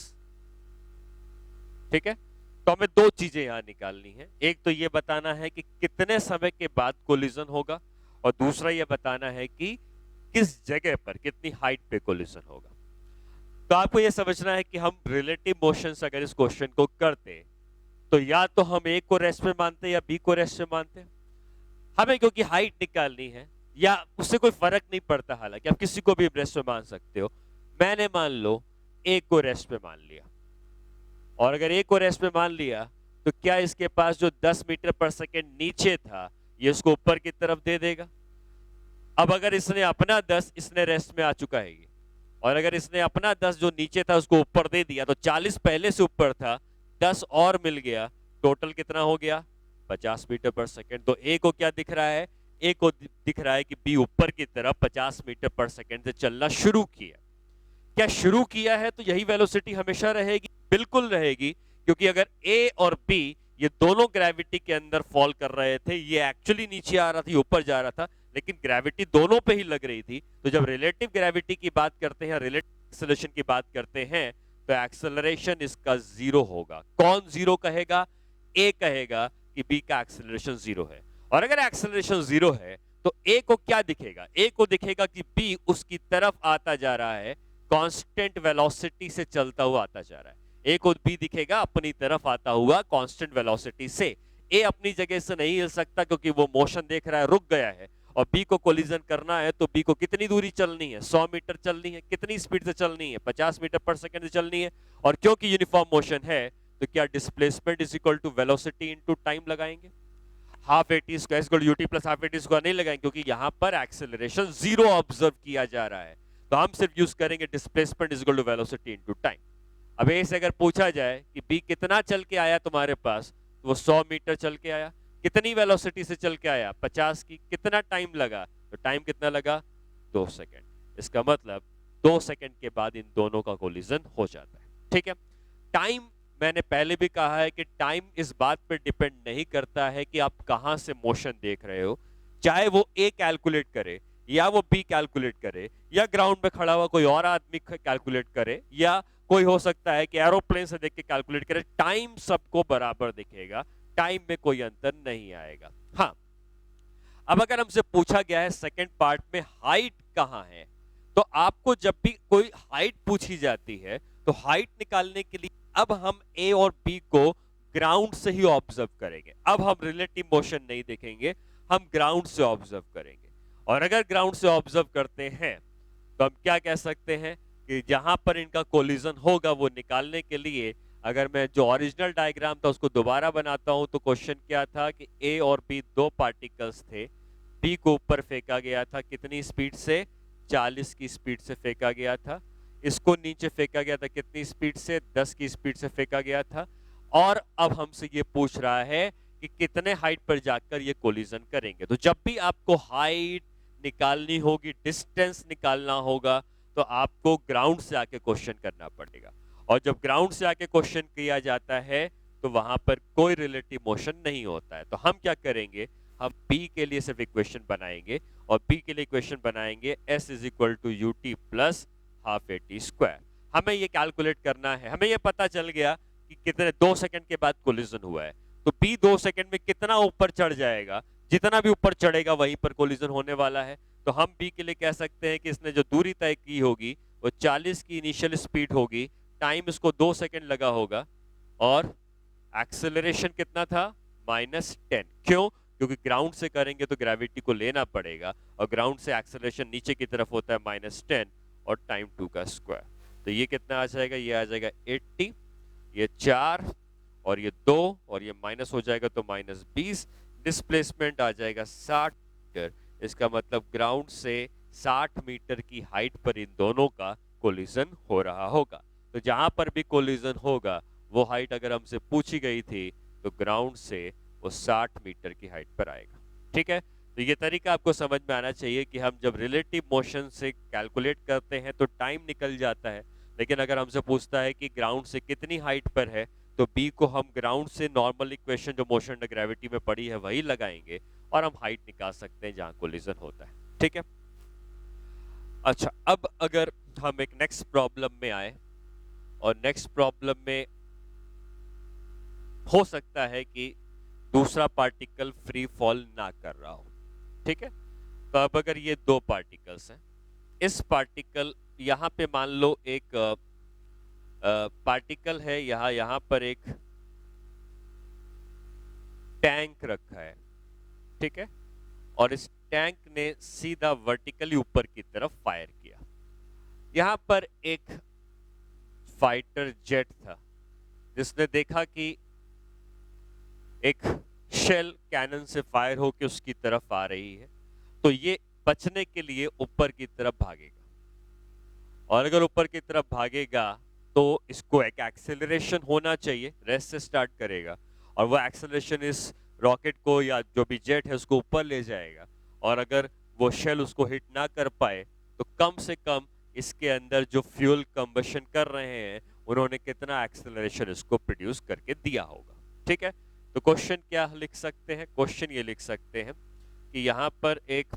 ठीक है, तो हमें दो चीजें यहां निकालनी है, एक तो ये बताना है कि कितने समय के बाद कोलिजन होगा और दूसरा ये बताना है कि किस जगह पर कितनी हाइट पे कोलिजन होगा। तो आपको ये समझना है कि हम रिलेटिव मोशन से अगर इस क्वेश्चन को करते तो या तो हम ए को रेस्ट में मानते या बी को रेस्ट में मानते। हमें क्योंकि हाइट निकालनी है, या उससे कोई फर्क नहीं पड़ता, हालांकि आप किसी को भी रेस्ट में मान सकते हो। मैंने मान लो ए को रेस्ट में मान लिया और अगर ए को रेस्ट में मान लिया तो क्या इसके पास जो 10 मीटर पर सेकेंड नीचे था ये उसको ऊपर की तरफ दे देगा। अब अगर इसने अपना 10 इसने रेस्ट में आ चुका है और अगर इसने अपना 10 जो नीचे था उसको ऊपर दे दिया तो 40 पहले से ऊपर था, 10 और मिल गया, टोटल कितना हो गया 50 मीटर पर सेकेंड। तो ए को क्या दिख रहा है? ए को दिख रहा है कि बी ऊपर की तरफ 50 मीटर पर सेकेंड से चलना शुरू किया। क्या शुरू किया है तो यही वेलोसिटी हमेशा रहेगी? बिल्कुल रहेगी, क्योंकि अगर ए और बी ये दोनों ग्रेविटी के अंदर फॉल कर रहे थे, ये एक्चुअली नीचे आ रहा था, ये ऊपर जा रहा था, लेकिन ग्रेविटी दोनों पे ही लग रही थी। तो जब रिलेटिव ग्रेविटी की बात करते हैं, रिलेटिव एक्सेलरेशन की बात करते हैं, तो एक्सेलरेशन इसका 0 होगा। कौन 0 कहेगा? ए कहेगा कि बी का एक्सेलरेशन 0 है। और अगर एक्सेलरेशन 0 है तो ए को क्या दिखेगा? ए को दिखेगा कि बी उसकी तरफ आता जा रहा है, कांस्टेंट वेलोसिटी से चलता हुआ आता जा रहा है। ए को बी दिखेगा अपनी तरफ आता हुआ कांस्टेंट वेलोसिटी से। ए अपनी जगह से नहीं हिल सकता क्योंकि वो मोशन देख रहा है, रुक गया है। और बी को कोलिजन करना है तो बी को कितनी दूरी चलनी है? 100 मीटर चलनी है। कितनी स्पीड से चलनी है? 50 मीटर पर सेकंड से चलनी है। और क्योंकि यूनिफॉर्म मोशन है तो क्या displacement is equal to velocity into time लगाएंगे? Half A T square equal U T plus half A T square नहीं लगाएंगे, क्योंकि यहां पर एक्सेलरेशन 0 ऑब्जर्व किया जा रहा है। तो हम सिर्फ यूज करेंगे displacement is equal to velocity into time. अब ए से अगर पूछा जाए कि बी कितना चल के आया तुम्हारे पास, तो वो 100 मीटर चल के आया। कितनी वेलोसिटी से चल के आया? 50 की। कितना टाइम लगा? तो टाइम कितना लगा? 2 सेकंड। इसका मतलब 2 सेकंड के बाद इन दोनों का कोलिजन हो जाता है। ठीक है, टाइम मैंने पहले भी कहा है कि टाइम इस बात पर डिपेंड नहीं करता है कि आप कहां से मोशन देख रहे हो। चाहे वो ए कैलकुलेट करे या वो बी कैलकुलेट करे या ग्राउंड पे खड़ा हुआ कोई और आदमी कैलकुलेट करे या कोई हो सकता है कि एरोप्लेन से देख के कैलकुलेट करे, टाइम सबको बराबर दिखेगा, टाइम में कोई अंतर नहीं आएगा। हाँ, अब अगर हमसे पूछा गया है सेकंड पार्ट में हाइट कहां है, तो आपको जब भी कोई हाइट पूछी जाती है तो हाइट निकालने के लिए अब हम ए और बी को ग्राउंड से ही ऑब्जर्व करेंगे। अब हम रिलेटिव मोशन नहीं देखेंगे, हम ग्राउंड से ऑब्जर्व करेंगे। और अगर ग्राउंड से ऑब्जर्व करते हैं तो हम क्या कह सकते हैं कि जहां पर इनका कोलिजन होगा वो निकालने के लिए अगर मैं जो ओरिजिनल डायग्राम था उसको दोबारा बनाता हूं तो क्वेश्चन क्या था कि ए और बी दो पार्टिकल्स थे, बी को ऊपर फेंका गया था कितनी स्पीड से, 40 की स्पीड से फेंका गया था। इसको नीचे फेंका गया था कितनी स्पीड से, 10 की स्पीड से फेंका गया था। और अब हमसे ये पूछ रहा है कि कितने हाइट पर जाकर ये कोलिजन करेंगे। तो जब भी आपको हाइट निकालनी होगी, डिस्टेंस निकालना होगा, तो आपको ग्राउंड से आके क्वेश्चन करना पड़ेगा। और जब ग्राउंड से आके क्वेश्चन किया जाता है तो वहां पर कोई रिलेटिव मोशन नहीं होता है। तो हम क्या करेंगे, हम बी के लिए सिर्फ इक्वेशन बनाएंगे और बी के लिए इक्वेशन बनाएंगे s is equal to u t plus half a t square. हमें ये कैलकुलेट करना है, हमें ये पता चल गया कि कितने 2 सेकंड के बाद कोलिजन हुआ है, तो बी 2 सेकंड में कितना ऊपर चढ़ जाएगा, जितना भी ऊपर चढ़ेगा वहीं पर कोलिजन होने वाला है। तो हम बी के लिए कह सकते हैं कि इसने जो दूरी तय की होगी वो 40 की इनिशियल स्पीड होगी, टाइम इसको 2 सेकंड लगा होगा और एक्सेलरेशन कितना था, -10। क्यों? क्योंकि ग्राउंड से करेंगे तो ग्रेविटी को लेना पड़ेगा और ग्राउंड से एक्सेलरेशन नीचे की तरफ होता है -10 और टाइम 2 का स्क्वायर। तो ये कितना आ जाएगा, ये आ जाएगा 80, ये 4 और ये 2 और ये माइनस हो जाएगा तो -20। डिस्प्लेसमेंट आ जाएगा 60 मीटर। इसका मतलब ग्राउंड से 60 मीटर की हाइट पर इन दोनों का कोलिजन हो रहा होगा। तो जहां पर भी कोलिजन होगा वो हाइट अगर हमसे पूछी गई थी तो ग्राउंड से वो 60 मीटर की हाइट पर आएगा। ठीक है, तो ये तरीका आपको समझ में आना चाहिए कि हम जब रिलेटिव मोशन से कैलकुलेट करते हैं तो टाइम निकल जाता है, लेकिन अगर हमसे पूछता है कि ग्राउंड से कितनी हाइट पर है तो बी को हम ग्राउंड से नॉर्मल इक्वेशन जो मोशन एंड ग्रेविटी में पड़ी है वही लगाएंगे और हम हाइट निकाल सकते हैं जहां कोलिजन होता है। ठीक है, अच्छा, अब अगर हम एक नेक्स्ट प्रॉब्लम में आए और नेक्स्ट प्रॉब्लम में हो सकता है कि दूसरा पार्टिकल फ्री फॉल ना कर रहा हो। ठीक है, तो अब अगर ये दो पार्टिकल्स हैं, इस पार्टिकल यहां पे मान लो एक पार्टिकल है, यहां पर एक टैंक रखा है। ठीक है, और इस टैंक ने सीधा वर्टिकली ऊपर की तरफ फायर किया। यहां पर एक फाइटर जेट था जिसने देखा कि एक शेल कैनन से फायर होकर उसकी तरफ आ रही है, तो ये बचने के लिए ऊपर की तरफ भागेगा। और अगर ऊपर की तरफ भागेगा तो इसको एक एक्सेलरेशन होना चाहिए, रेस्ट से स्टार्ट करेगा और वो एक्सेलरेशन इस रॉकेट को या जो भी जेट है उसको ऊपर ले जाएगा। और अगर वो शेल उसको हिट ना कर पाए तो कम से कम इसके अंदर जो फ्यूल कंबशन कर रहे हैं उन्होंने कितना एक्सेलरेशन इसको प्रोड्यूस करके दिया होगा। ठीक है, तो क्वेश्चन क्या लिख सकते हैं, क्वेश्चन ये लिख सकते हैं कि यहां पर एक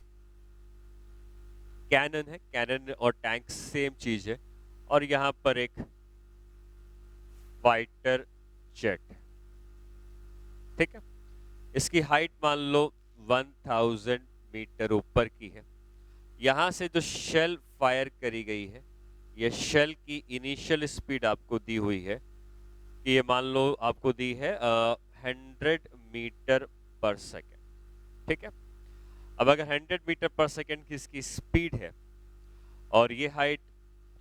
कैनन है, कैनन और टैंक सेम चीज है, और यहां पर एक फाइटर जेट है। ठीक है, इसकी हाइट मान लो 1000 मीटर ऊपर की है। यहां से जो शेल फायर करी गई है, ये शेल की इनिशियल स्पीड आपको दी हुई है कि ये मान लो आपको दी है 100 मीटर पर सेकेंड। ठीक है, अब अगर 100 मीटर पर सेकेंड की इसकी स्पीड है और ये हाइट,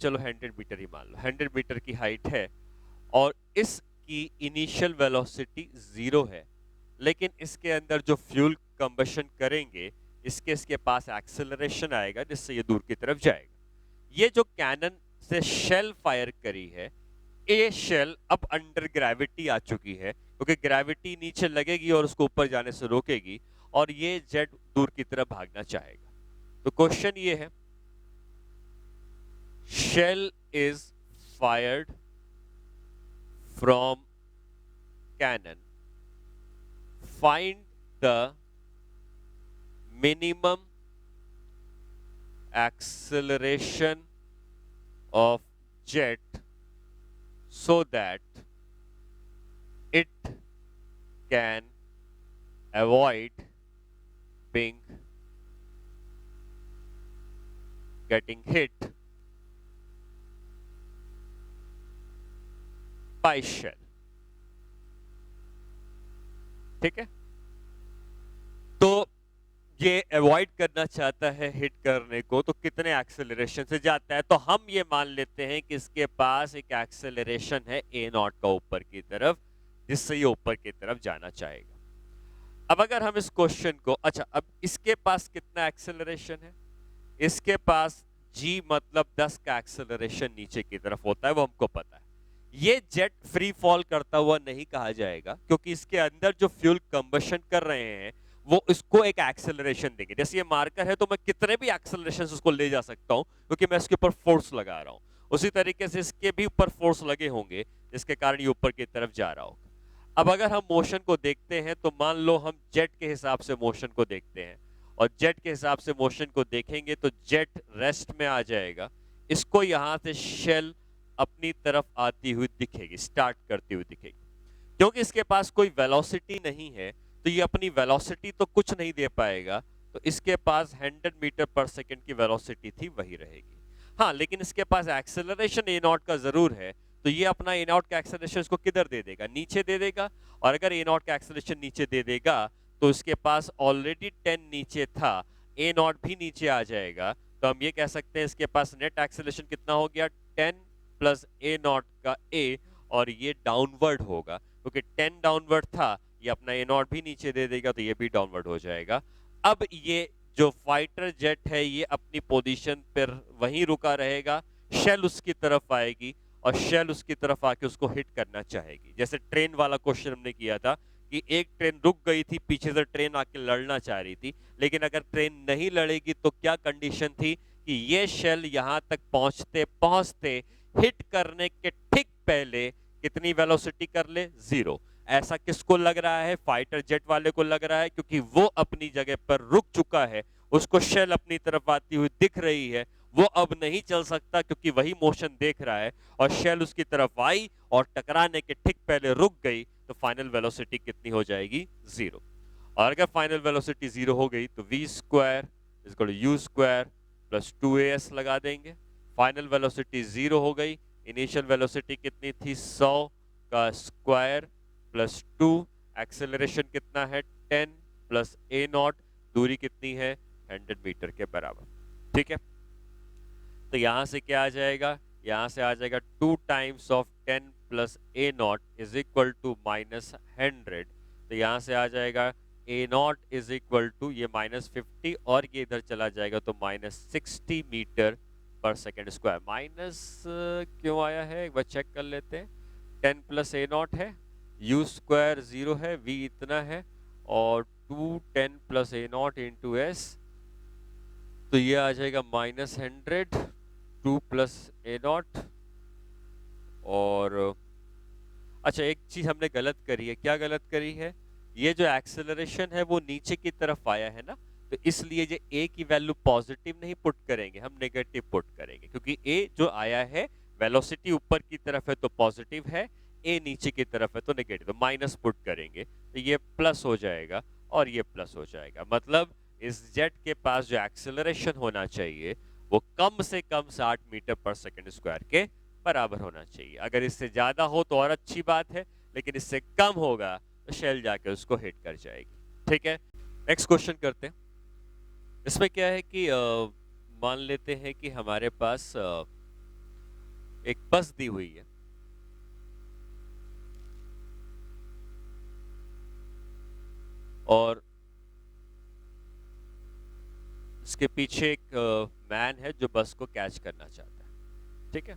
चलो 100 मीटर ही मान लो, 100 मीटर की हाइट है और इसकी इनिशियल वेलोसिटी 0 है, लेकिन इसके अंदर जो फ्यूल कंबशन करेंगे इसके पास एक्सेलरेशन आएगा जिससे ये दूर की तरफ जाएगा। ये जो कैनन से शेल फायर करी है, ये शेल अब अंडर ग्रेविटी आ चुकी है क्योंकि ग्रेविटी नीचे लगेगी और उसको ऊपर जाने से रोकेगी और ये जेट दूर की तरफ भागना चाहेगा। तो क्वेश्चन ये है, shell is fired from cannon, find the minimum acceleration of jet so that it can avoid being getting hit by shell. ठीक है, तो ये अवॉइड करना चाहता है हिट करने को, तो कितने एक्सेलरेशन से जाता है? तो हम ये मान लेते हैं कि इसके पास एक एक्सेलरेशन है ए नॉट का ऊपर की तरफ, जिससे ये ऊपर की तरफ जाना चाहेगा। अब अगर हम इस क्वेश्चन को, अच्छा अब इसके पास कितना एक्सेलरेशन है? इसके पास जी मतलब 10 का एक्सेलरेशन नीचे की तरफ होता है, वो हमको पता है। ये जेट फ्री फॉल करता हुआ नहीं कहा जाएगा, क्योंकि इसके अंदर जो फ्यूल कंबशन कर रहे हैं वो इसको एक एक्सेलरेशन देंगे। जैसे ये मार्कर है तो मैं कितने भी एक्सेलरेशन उसको ले जा सकता हूं, क्योंकि मैं इसके ऊपर फोर्स लगा रहा हूं। उसी तरीके से इसके भी ऊपर फोर्स लगे होंगे, जिसके कारण ये ऊपर की तरफ जा रहा होगा। अब अगर हम मोशन को देखते हैं तो मान लो हम जेट के हिसाब से मोशन को देखते हैं, और जेट के हिसाब से मोशन को देखेंगे तो जेट रेस्ट में आ जाएगा। इसको यहां से शेल अपनी तरफ आती हुई दिखेगी, स्टार्ट करती हुई दिखेगी। क्योंकि इसके पास कोई वेलोसिटी नहीं है, तो ये अपनी वेलोसिटी तो कुछ नहीं दे पाएगा, तो इसके पास 100 मीटर पर सेकंड की वेलोसिटी थी, वही रहेगी। हाँ, लेकिन इसके पास एक्सेलरेशन ए नॉट का जरूर है, तो ये अपना ए नॉट का एक्सेलरेशन इसको किधर दे देगा? नीचे दे देगा। और अगर ए नॉट का एक्सेलरेशन नीचे दे देगा तो इसके पास ऑलरेडी 10 नीचे था, ए नॉट भी नीचे आ जाएगा, तो हम ये कह सकते हैं इसके पास नेट एक्सेलरेशन कितना हो गया? 10 प्लस ए नॉट का ए, और ये डाउनवर्ड होगा, क्योंकि 10 डाउनवर्ड था, ये अपना ए नॉट भी नीचे दे देगा, तो ये भी डाउनवर्ड हो जाएगा। अब ये जो फाइटर जेट है ये अपनी पोजीशन पर वहीं रुका रहेगा, शेल उसकी तरफ आएगी और शेल उसकी तरफ आके उसको हिट करना चाहेगी। जैसे ट्रेन वाला क्वेश्चन हमने किया था कि एक ट्रेन रुक गई थी, पीछे से ट्रेन आके लड़ना चाह रही थी, लेकिन अगर ट्रेन नहीं लड़ेगी तो क्या कंडीशन थी कि ये शेल यहां तक पहुंचते पहुंचते हिट करने के ठीक पहले कितनी वेलोसिटी कर ले? 0। ऐसा किसको लग रहा है? फाइटर जेट वाले को लग रहा है, क्योंकि वो अपनी जगह पर रुक चुका है, उसको शेल अपनी तरफ आती हुई दिख रही है, वो अब नहीं चल सकता क्योंकि वही मोशन देख रहा है, और शेल उसकी तरफ आई और टकराने के ठीक पहले रुक गई, तो फाइनल वेलोसिटी कितनी हो जाएगी? 0। और अगर फाइनल वेलोसिटी 0 हो गई तो v square equal to u square plus 2as लगा देंगे। फाइनल वेलोसिटी 0 हो गई, इनिशियल वेलोसिटी कितनी थी? 100 का स्क्वायर प्लस 2, एक्सेलरेशन कितना है? 10 प्लस ए नॉट, दूरी कितनी है? 100 मीटर के बराबर। ठीक है, तो यहां से क्या आ जाएगा? यहां से आ जाएगा 2 times of 10 plus a not is equal to minus 100। तो यहां से आ जाएगा a not is equal to ये माइनस 50, और ये इधर चला जाएगा तो minus 60 metre per second square. Minus क्यों आया है एक बार चेक कर लेते हैं। 10 प्लस ए नॉट है, यू स्क्वायर 0 है, वी इतना है, और 2 10 plus a not into S, तो ये आ जाएगा माइनस 100, 2 प्लस ए नॉट। और अच्छा, एक चीज हमने गलत करी है। क्या गलत करी है? ये जो एक्सेलरेशन है वो नीचे की तरफ आया है ना, तो इसलिए ये ए की वैल्यू पॉजिटिव नहीं पुट करेंगे, हम नेगेटिव पुट करेंगे, क्योंकि ए जो आया है वेलोसिटी ऊपर की तरफ है तो पॉजिटिव है, ए नीचे की तरफ है तो नेगेटिव, तो माइनस पुट करेंगे, तो ये प्लस हो जाएगा और ये प्लस हो जाएगा। मतलब इस जेट के पास जो एक्सेलरेशन होना चाहिए वो कम से कम 60 मीटर पर सेकंड स्क्वायर के बराबर होना चाहिए। अगर इससे ज्यादा हो तो और अच्छी बात है, लेकिन इससे कम होगा तो शेल जाके उसको हिट कर जाएगी। ठीक है, नेक्स्ट क्वेश्चन करते हैं। इसमें क्या है कि मान लेते हैं कि हमारे पास एक बस दी हुई है, और इसके पीछे एक मैन है जो बस को कैच करना चाहता है। ठीक है,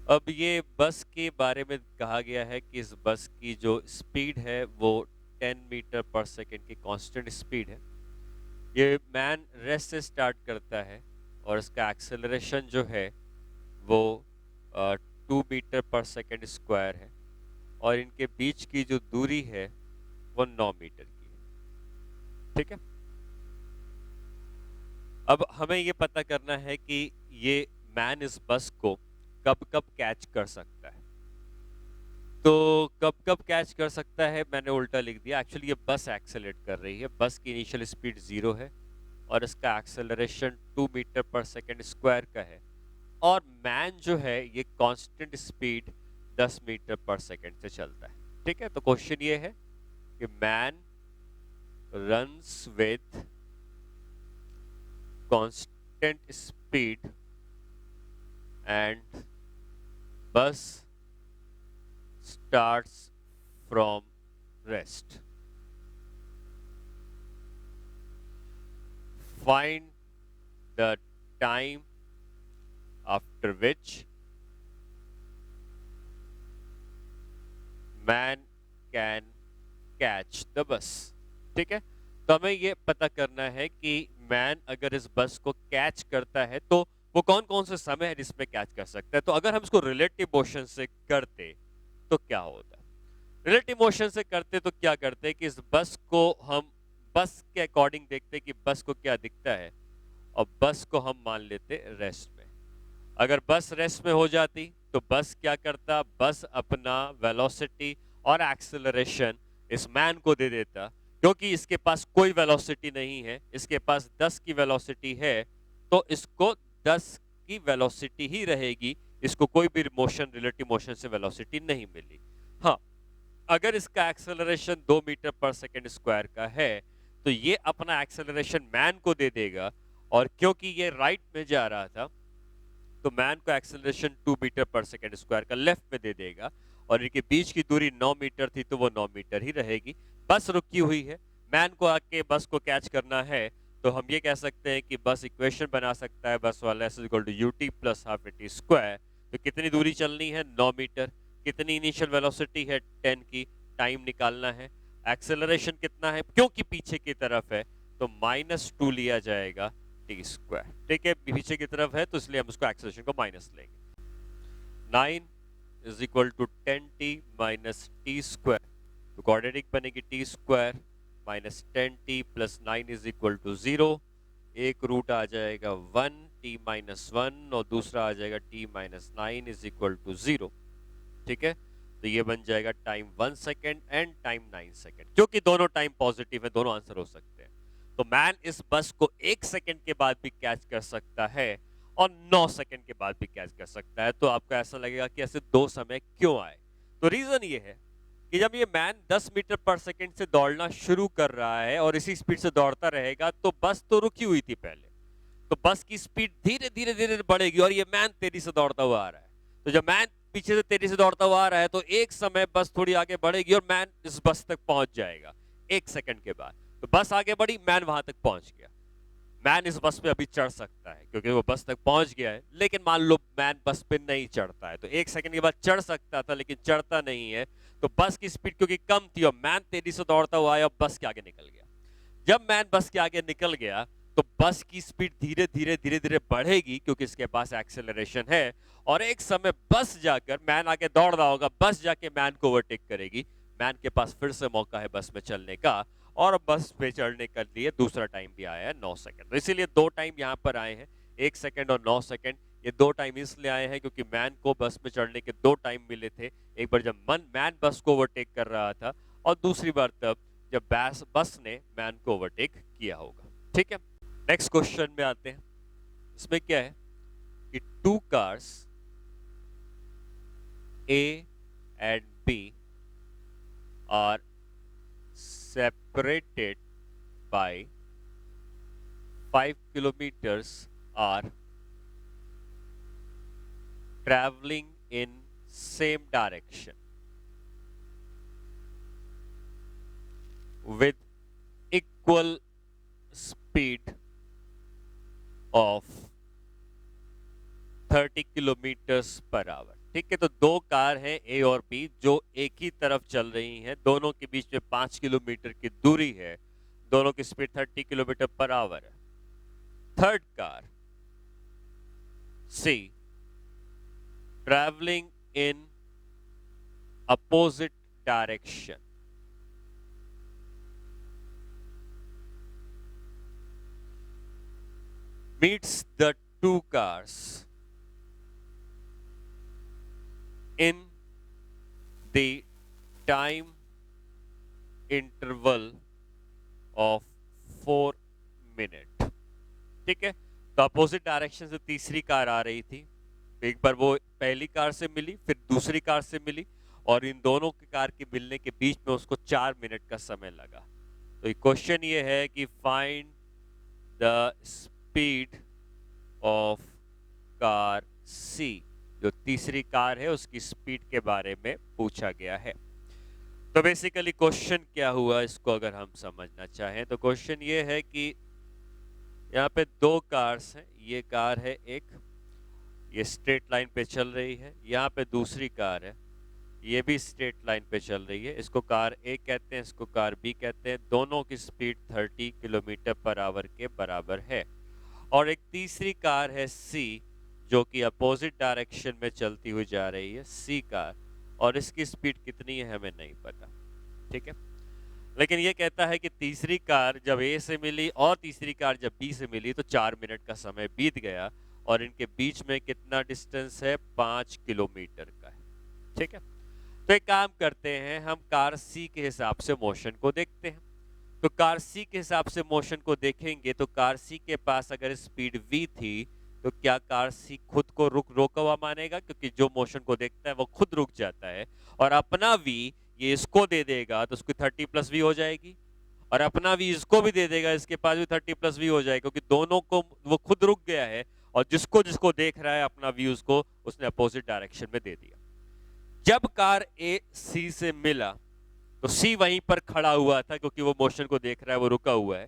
अब ये बस के बारे में कहा गया है कि इस बस की जो स्पीड है वो 10 मीटर पर सेकेंड की कांस्टेंट स्पीड है। ये मैन रेस्ट से स्टार्ट करता है और इसका एक्सेलरेशन जो है वो 2 मीटर पर सेकेंड स्क्वायर है, और इनके बीच की जो दूरी है वो 9 मीटर की है। ठीक है, अब हमें ये पता करना है कि ये मैन इस बस को कब कब कैच कर सकता है। तो कब कब कैच कर सकता है, मैंने उल्टा लिख दिया। एक्चुअली ये बस एक्सेलरेट कर रही है, बस की इनिशियल स्पीड 0 है और इसका acceleration 2 metre per second square का है, और मैन जो है ये constant speed 10 metre per second से चलता है। ठीक है, तो क्वेश्चन ये है कि man runs with constant speed and bus starts from rest. Find the time after which man can catch the bus। ठीक है, तो हमें ये पता करना है कि मैन अगर इस बस को कैच करता है तो वो कौन कौन से समय है जिसमें कैच कर सकता है। तो अगर हम इसको रिलेटिव मोशन से करते तो क्या होता है। रिलेटिव मोशन से करते तो क्या करते कि इस बस को हम बस के अकॉर्डिंग देखते कि बस को क्या दिखता है, और बस को हम मान लेते रेस्ट में। अगर बस रेस्ट में हो जाती तो बस क्या करता, बस अपना वेलोसिटी और एक्सेलरेशन इस मैन को दे देता। क्योंकि इसके पास कोई वेलोसिटी नहीं है, इसके पास 10 की वेलोसिटी है, तो इसको 10 की वेलोसिटी ही रहेगी, इसको कोई भी मोशन रिलेटिव मोशन से वेलोसिटी नहीं मिली। हाँ, अगर इसका acceleration 2 metre per second square का है तो ये अपना एक्सेलरेशन मैन को दे देगा, और क्योंकि ये राइट में जा रहा था तो मैन को acceleration 2 metre per second square का लेफ्ट में दे देगा, और इनके बीच की दूरी 9 मीटर थी तो वो 9 मीटर ही रहेगी। बस रुकी हुई है, मैन को आके बस को कैच करना है, तो हम ये कह सकते हैं कि बस इक्वेशन बना सकता है बस वाला S equal to u t plus half a t square. तो कितनी दूरी चलनी है, 9 मीटर। कितनी इनिशियल वेलोसिटी है, 10 की। टाइम निकालना है। एक्सेलरेशन कितना है, क्योंकि पीछे की तरफ है तो -2 लिया जाएगा टी स्क्वायर। ठीक है, पीछे की तरफ है तो इसलिए हम उसको एक्सेलरेशन को माइनस लेंगे। 9 is equal to 10t minus t square, तो क्वाड्रेटिक बनेगी t square minus 10t plus 9 is equal to 0। एक रूट आ जाएगा 1 t माइनस 1 और दूसरा आ जाएगा t minus 9 is equal to 0। ठीक है, तो ये बन जाएगा time 1 second and time 9 second, क्योंकि दोनों टाइम पॉजिटिव है, दोनों आंसर हो सकते हैं। तो मैन इस बस को 1 सेकेंड के बाद भी कैच कर सकता है और 9 सेकेंड के बाद भी कैच कर सकता है। तो आपको ऐसा लगेगा कि ऐसे दो समय क्यों आए, तो रीजन ये है कि जब ये मैन 10 मीटर पर सेकेंड से दौड़ना शुरू कर रहा है और इसी स्पीड से दौड़ता रहेगा तो बस तो रुकी हुई थी पहले, तो बस की स्पीड धीरे धीरे धीरे बढ़ेगी और ये मैन तेजी से दौड़ता हुआ आ रहा है। तो जब मैन पीछे से तेजी से दौड़ता हुआ आ रहा है तो एक समय बस थोड़ी आगे बढ़ेगी और मैन इस बस तक पहुंच जाएगा 1 सेकंड के बाद। तो बस आगे बढ़ी, मैन वहां तक पहुंच गया। मैन इस बस पे अभी चढ़ सकता है क्योंकि वो बस तक पहुंच गया है, लेकिन मान लो मैन बस पे नहीं चढ़ता है, तो 1 सेकंड के बाद चढ़ सकता था लेकिन चढ़ता नहीं है। तो बस की स्पीड क्योंकि कम थी और मैन तेजी से दौड़ता हुआ आया और बस के आगे निकल गया। जब मैन बस के आगे निकल गया तो बस की स्पीड धीरे धीरे धीरे धीरे बढ़ेगी क्योंकि इसके पास एक्सेलरेशन है, और एक समय बस जाकर, मैन आगे दौड़ रहा होगा, बस जाके मैन को ओवरटेक करेगी। मैन के पास फिर से मौका है बस में चलने का, और बस पे चढ़ने के लिए दूसरा टाइम भी आया है 9 सेकंड। तो इसीलिए दो टाइम यहाँ पर आए हैं, 1 सेकंड और 9 सेकंड। ये दो टाइम इसलिए आए हैं क्योंकि मैन को बस में चढ़ने के दो टाइम मिले थे। एक बार जब मैन बस को ओवरटेक कर रहा था, और दूसरी बार तब जब बस ने मैन को ओवरटेक किया होगा। ठीक है, नेक्स्ट क्वेश्चन में आते हैं। इसमें क्या है कि two cars A and B are separated by 5 kilometers are traveling in same direction with equal speed of 30 kilometres per hour. ठीक है, तो दो कार हैं ए और बी जो एक ही तरफ चल रही हैं, दोनों के बीच में 5 किलोमीटर की दूरी है, दोनों की स्पीड 30 किलोमीटर पर आवर है। Third car C travelling in opposite direction meets the two cars in the time interval of 4 minute. ठीक है, तो अपोजिट डायरेक्शन से तीसरी कार आ रही थी, एक बार वो पहली कार से मिली, फिर दूसरी कार से मिली, और इन दोनों की कार के मिलने के बीच में उसको 4 मिनट का समय लगा। तो क्वेश्चन ये है कि find the speed of car C, जो तीसरी कार है उसकी स्पीड के बारे में पूछा गया है। तो बेसिकली क्वेश्चन क्या हुआ, इसको अगर हम समझना चाहें तो क्वेश्चन ये है कि यहाँ पे दो कार्स हैं, ये कार है एक, ये स्ट्रेट लाइन पे चल रही है, यहाँ पे दूसरी कार है, ये भी स्ट्रेट लाइन पे चल रही है, इसको कार ए कहते हैं, इसको कार बी कहते हैं। दोनों की स्पीड 30 किलोमीटर पर आवर के बराबर है। और एक तीसरी कार है सी, जो कि अपोजिट डायरेक्शन में चलती हुई जा रही है, सी कार, और इसकी स्पीड कितनी है हमें नहीं पता। ठीक है, लेकिन ये कहता है कि तीसरी कार जब ए से मिली और तीसरी कार जब बी से मिली तो 4 मिनट का समय बीत गया, और इनके बीच में कितना डिस्टेंस है, 5 किलोमीटर का है। ठीक है, तो एक काम करते हैं, हम कार सी के हिसाब से मोशन को देखते हैं। तो कार सी के हिसाब से मोशन को देखेंगे तो कार सी के पास अगर स्पीड v थी तो क्या कार सी खुद को रोका हुआ मानेगा, क्योंकि जो मोशन को देखता है वो खुद रुक जाता है, और अपना v ये इसको दे देगा तो उसकी 30 प्लस वी हो जाएगी, और अपना v इसको भी दे देगा, इसके पास भी 30 प्लस वी हो जाएगा, क्योंकि दोनों को वो खुद रुक गया है, और जिसको जिसको देख रहा है अपना v उसको उसने अपोजिट डायरेक्शन में दे दिया। जब कार ए सी से मिला तो सी वहीं पर खड़ा हुआ था, क्योंकि वो मोशन को देख रहा है, वो रुका हुआ है।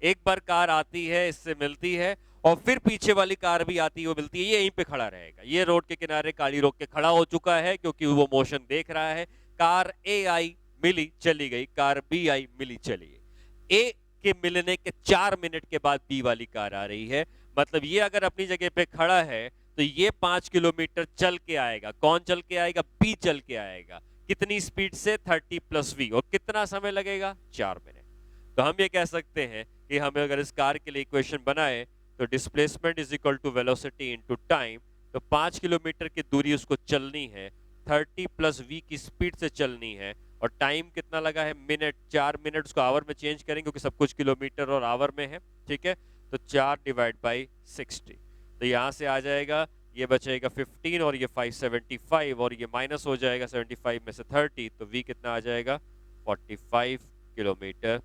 एक बार कार आती है, इससे मिलती है, और फिर पीछे वाली कार भी आती है, वो मिलती है, ये यहीं पे खड़ा रहेगा। ये रोड के किनारे गाड़ी रोक के खड़ा हो चुका है, क्योंकि वो मोशन देख रहा है। कार ए आई, मिली, चली गई, कार बी आई, मिली, चली गई। ए के मिलने के 4 मिनट के बाद बी वाली कार आ रही है, मतलब ये अगर अपनी जगह पे खड़ा है तो ये 5 किलोमीटर चल के आएगा। कौन चल के आएगा, बी चल के आएगा। कितनी स्पीड से, 30 प्लस वी, और कितना समय लगेगा, 4 मिनट। तो हम ये कह सकते हैं कि हमें अगर इस कार के लिए इक्वेशन बनाए तो displacement is equal to velocity into time, तो 5 किलोमीटर की दूरी उसको चलनी है, 30 प्लस वी की स्पीड से चलनी है, और टाइम कितना लगा है, मिनट, 4 मिनट, उसको आवर में चेंज करेंगे क्योंकि सब कुछ किलोमीटर और आवर में है। ठीक है, तो 4/60, तो यहाँ से आ जाएगा, ये बचेगा 15 और ये 575, और ये माइनस हो जाएगा 75 में से 30, तो v कितना आ जाएगा, 45 किलोमीटर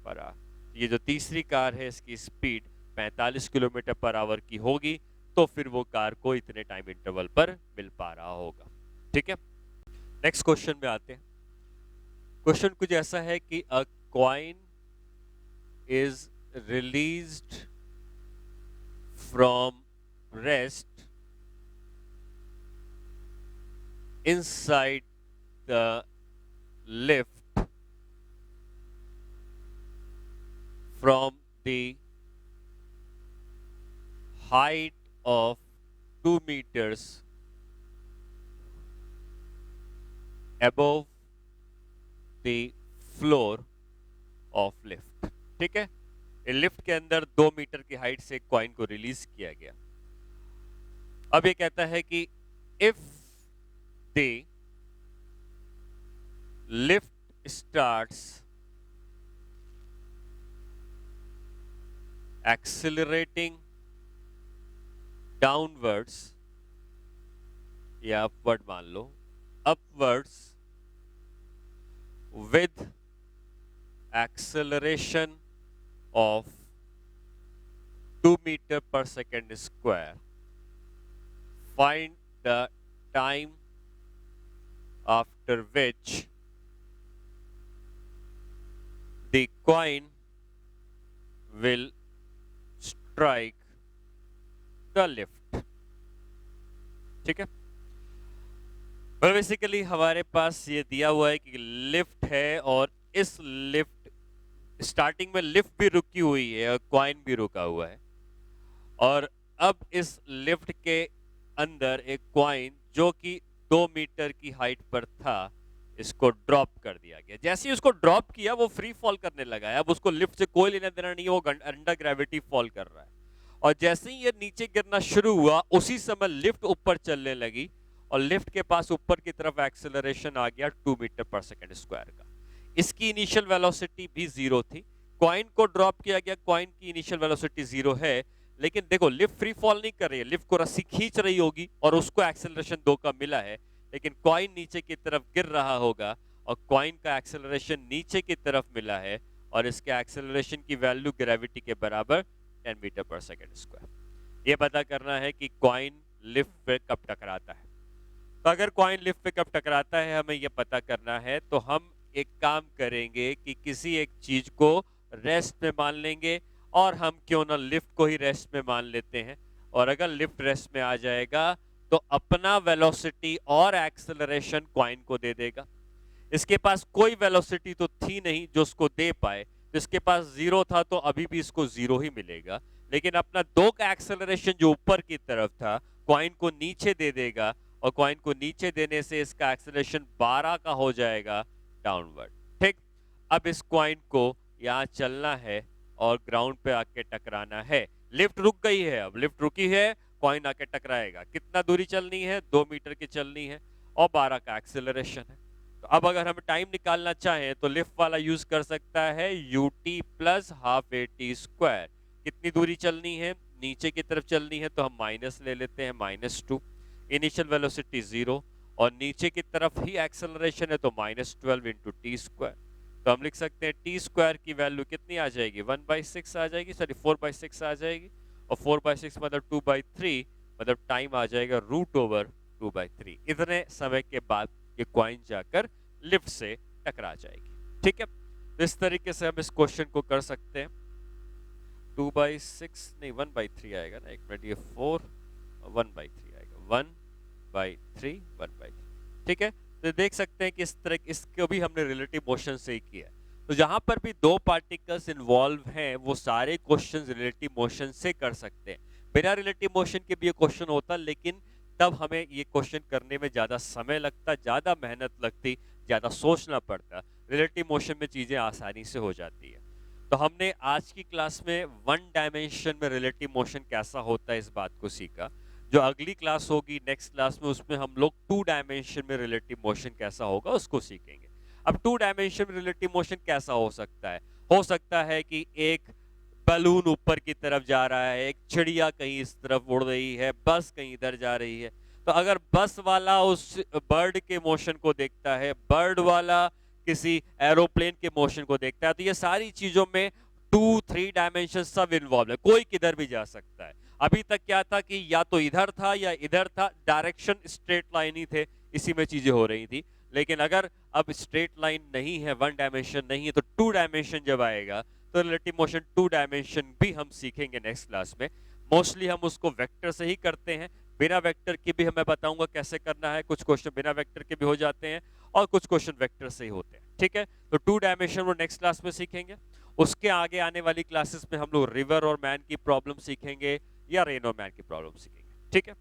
पर आवर। ये जो तीसरी कार है इसकी स्पीड 45 किलोमीटर पर आवर की होगी, तो फिर वो कार को इतने टाइम इंटरवल पर मिल पा रहा होगा। ठीक है, नेक्स्ट क्वेश्चन में आते हैं। क्वेश्चन कुछ ऐसा है कि अ coin is released from rest inside the lift from the height of 2 meters above the floor of lift। ठीक है, लिफ्ट के अंदर 2 मीटर की हाइट से कॉइन को रिलीज किया गया। अब ये कहता है कि if the lift starts accelerating downwards, या अपवर्ड मान लो, upwards with acceleration of 2 meter per second square, find the time after which the coin will strike the lift। ठीक है, बेसिकली हमारे पास ये दिया हुआ है कि लिफ्ट है, और इस लिफ्ट स्टार्टिंग में लिफ्ट भी रुकी हुई है और कॉइन भी रुका हुआ है, और अब इस लिफ्ट के अंदर एक कॉइन जो कि 2 मीटर की हाइट पर था, इसको ड्रॉप कर दिया गया। जैसे ही उसको ड्रॉप किया वो फ्री फॉल करने लगा है, अब उसको लिफ्ट से कोई लेना देना नहीं है, वो अंडर ग्रेविटी फॉल कर रहा है। और जैसे ही ये नीचे गिरना शुरू हुआ उसी समय लिफ्ट ऊपर चलने लगी और लिफ्ट के पास ऊपर की तरफ एक्सेलरेशन आ गया 2 मीटर पर सेकंड स्क्वायर का। इसकी इनिशियल वेलोसिटी भी जीरो थी। कॉइन को ड्रॉप किया गया, कॉइन की इनिशियल वेलोसिटी जीरो है, लेकिन देखो लिफ्ट फ्री फॉल नहीं कर रही है, लिफ्ट को रस्सी खींच रही होगी और उसको एक्सेलरेशन 2 का मिला है, लेकिन कॉइन नीचे की तरफ गिर रहा होगा और कॉइन का एक्सेलरेशन नीचे की तरफ मिला है और इसके एक्सेलरेशन की वैल्यू ग्रेविटी के बराबर 10 मीटर पर सेकंड स्क्वायर। ये पता करना है कि कॉइन लिफ्ट पे कब टकराता है। तो अगर कॉइन लिफ्ट पे कब टकराता है हमें ये पता करना है, तो हम एक काम करेंगे कि किसी एक चीज को रेस्ट में मान लेंगे और हम क्यों ना लिफ्ट को ही रेस्ट में मान लेते हैं। और अगर लिफ्ट रेस्ट में आ जाएगा तो अपना वेलोसिटी और एक्सेलरेशन कॉइन को दे देगा। इसके पास कोई वेलोसिटी तो थी नहीं जो उसको दे पाए, तो इसके पास जीरो था तो अभी भी इसको जीरो ही मिलेगा, लेकिन अपना 2 का एक्सेलरेशन जो ऊपर की तरफ था कॉइन को नीचे दे देगा और कॉइन को नीचे देने से इसका एक्सेलरेशन 12 का हो जाएगा डाउनवर्ड। ठीक, अब इस कॉइन को यहाँ चलना है और ग्राउंड पे आके टकराना है। लिफ्ट रुक गई है, अब लिफ्ट रुकी है, कॉइन आके टकराएगा। कितना दूरी चलनी है? 2 मीटर की चलनी है और 12 का एक्सेलरेशन है। तो अब अगर हम टाइम निकालना चाहें तो लिफ्ट वाला यूज कर सकता है ut plus half a t square. कितनी दूरी चलनी है? नीचे की तरफ चलनी है तो हम माइनस ले लेते हैं, -2। इनिशियल वेलोसिटी 0 और नीचे की तरफ ही एक्सेलरेशन है तो -12 इंटू टी स्क्वायर। तो हम लिख सकते हैं टी स्क्वायर की वैल्यू कितनी आ जाएगी? 1/6 आ जाएगी, सॉरी 4/6 आ जाएगी और 4/6 मतलब 2/3, मतलब टाइम आ जाएगा √2/3। इतने समय के बाद ये कॉइन जाकर लिफ्ट से टकरा जाएगी। ठीक है, तो इस तरीके से हम इस क्वेश्चन को कर सकते हैं। 2/6 नहीं 1/3 आएगा ना, एक मिनट, ये 4 1/3 आएगा, 1/3 1/3। ठीक है, तो देख सकते हैं कि इस तरह इसको भी हमने रिलेटिव मोशन से ही किया है। तो जहां पर भी 2 पार्टिकल्स इन्वॉल्व हैं वो सारे क्वेश्चंस रिलेटिव मोशन से कर सकते हैं। बिना रिलेटिव मोशन के भी ये क्वेश्चन होता, लेकिन तब हमें ये क्वेश्चन करने में ज्यादा समय लगता, ज्यादा मेहनत लगती, ज्यादा सोचना पड़ता। रिलेटिव मोशन में चीजें आसानी से हो जाती है। तो हमने आज की क्लास में 1 डायमेंशन में रिलेटिव मोशन कैसा होता है इस बात को सीखा। जो अगली क्लास होगी नेक्स्ट क्लास में उसमें हम लोग 2 डायमेंशन में रिलेटिव मोशन कैसा होगा उसको सीखेंगे। अब 2 डायमेंशन में रिलेटिव मोशन कैसा हो सकता है? हो सकता है कि एक बलून ऊपर की तरफ जा रहा है, एक चिड़िया कहीं इस तरफ उड़ रही है, बस कहीं इधर जा रही है। तो अगर बस वाला उस बर्ड के मोशन को देखता है, बर्ड वाला किसी एरोप्लेन के मोशन को देखता है, तो ये सारी चीजों में 2-3 डायमेंशन सब इन्वॉल्व है, कोई किधर भी जा सकता है। अभी तक क्या था कि या तो इधर था या इधर था, डायरेक्शन स्ट्रेट लाइन ही थे, इसी में चीजें हो रही थी। लेकिन अगर अब स्ट्रेट लाइन नहीं है, 1 डायमेंशन नहीं है, तो 2 डायमेंशन जब आएगा तो रिलेटिव मोशन 2 डायमेंशन भी हम सीखेंगे नेक्स्ट क्लास में। मोस्टली हम उसको वेक्टर से ही करते हैं, बिना वेक्टर के भी हमें बताऊंगा कैसे करना है। कुछ क्वेश्चन बिना वेक्टर के भी हो जाते हैं और कुछ क्वेश्चन वेक्टर से ही होते हैं। ठीक है, तो 2 डायमेंशन वो नेक्स्ट क्लास में सीखेंगे। उसके आगे आने वाली क्लासेस में हम लोग रिवर और मैन की प्रॉब्लम सीखेंगे या रेन और मैन की प्रॉब्लम सीखेंगे। ठीक है।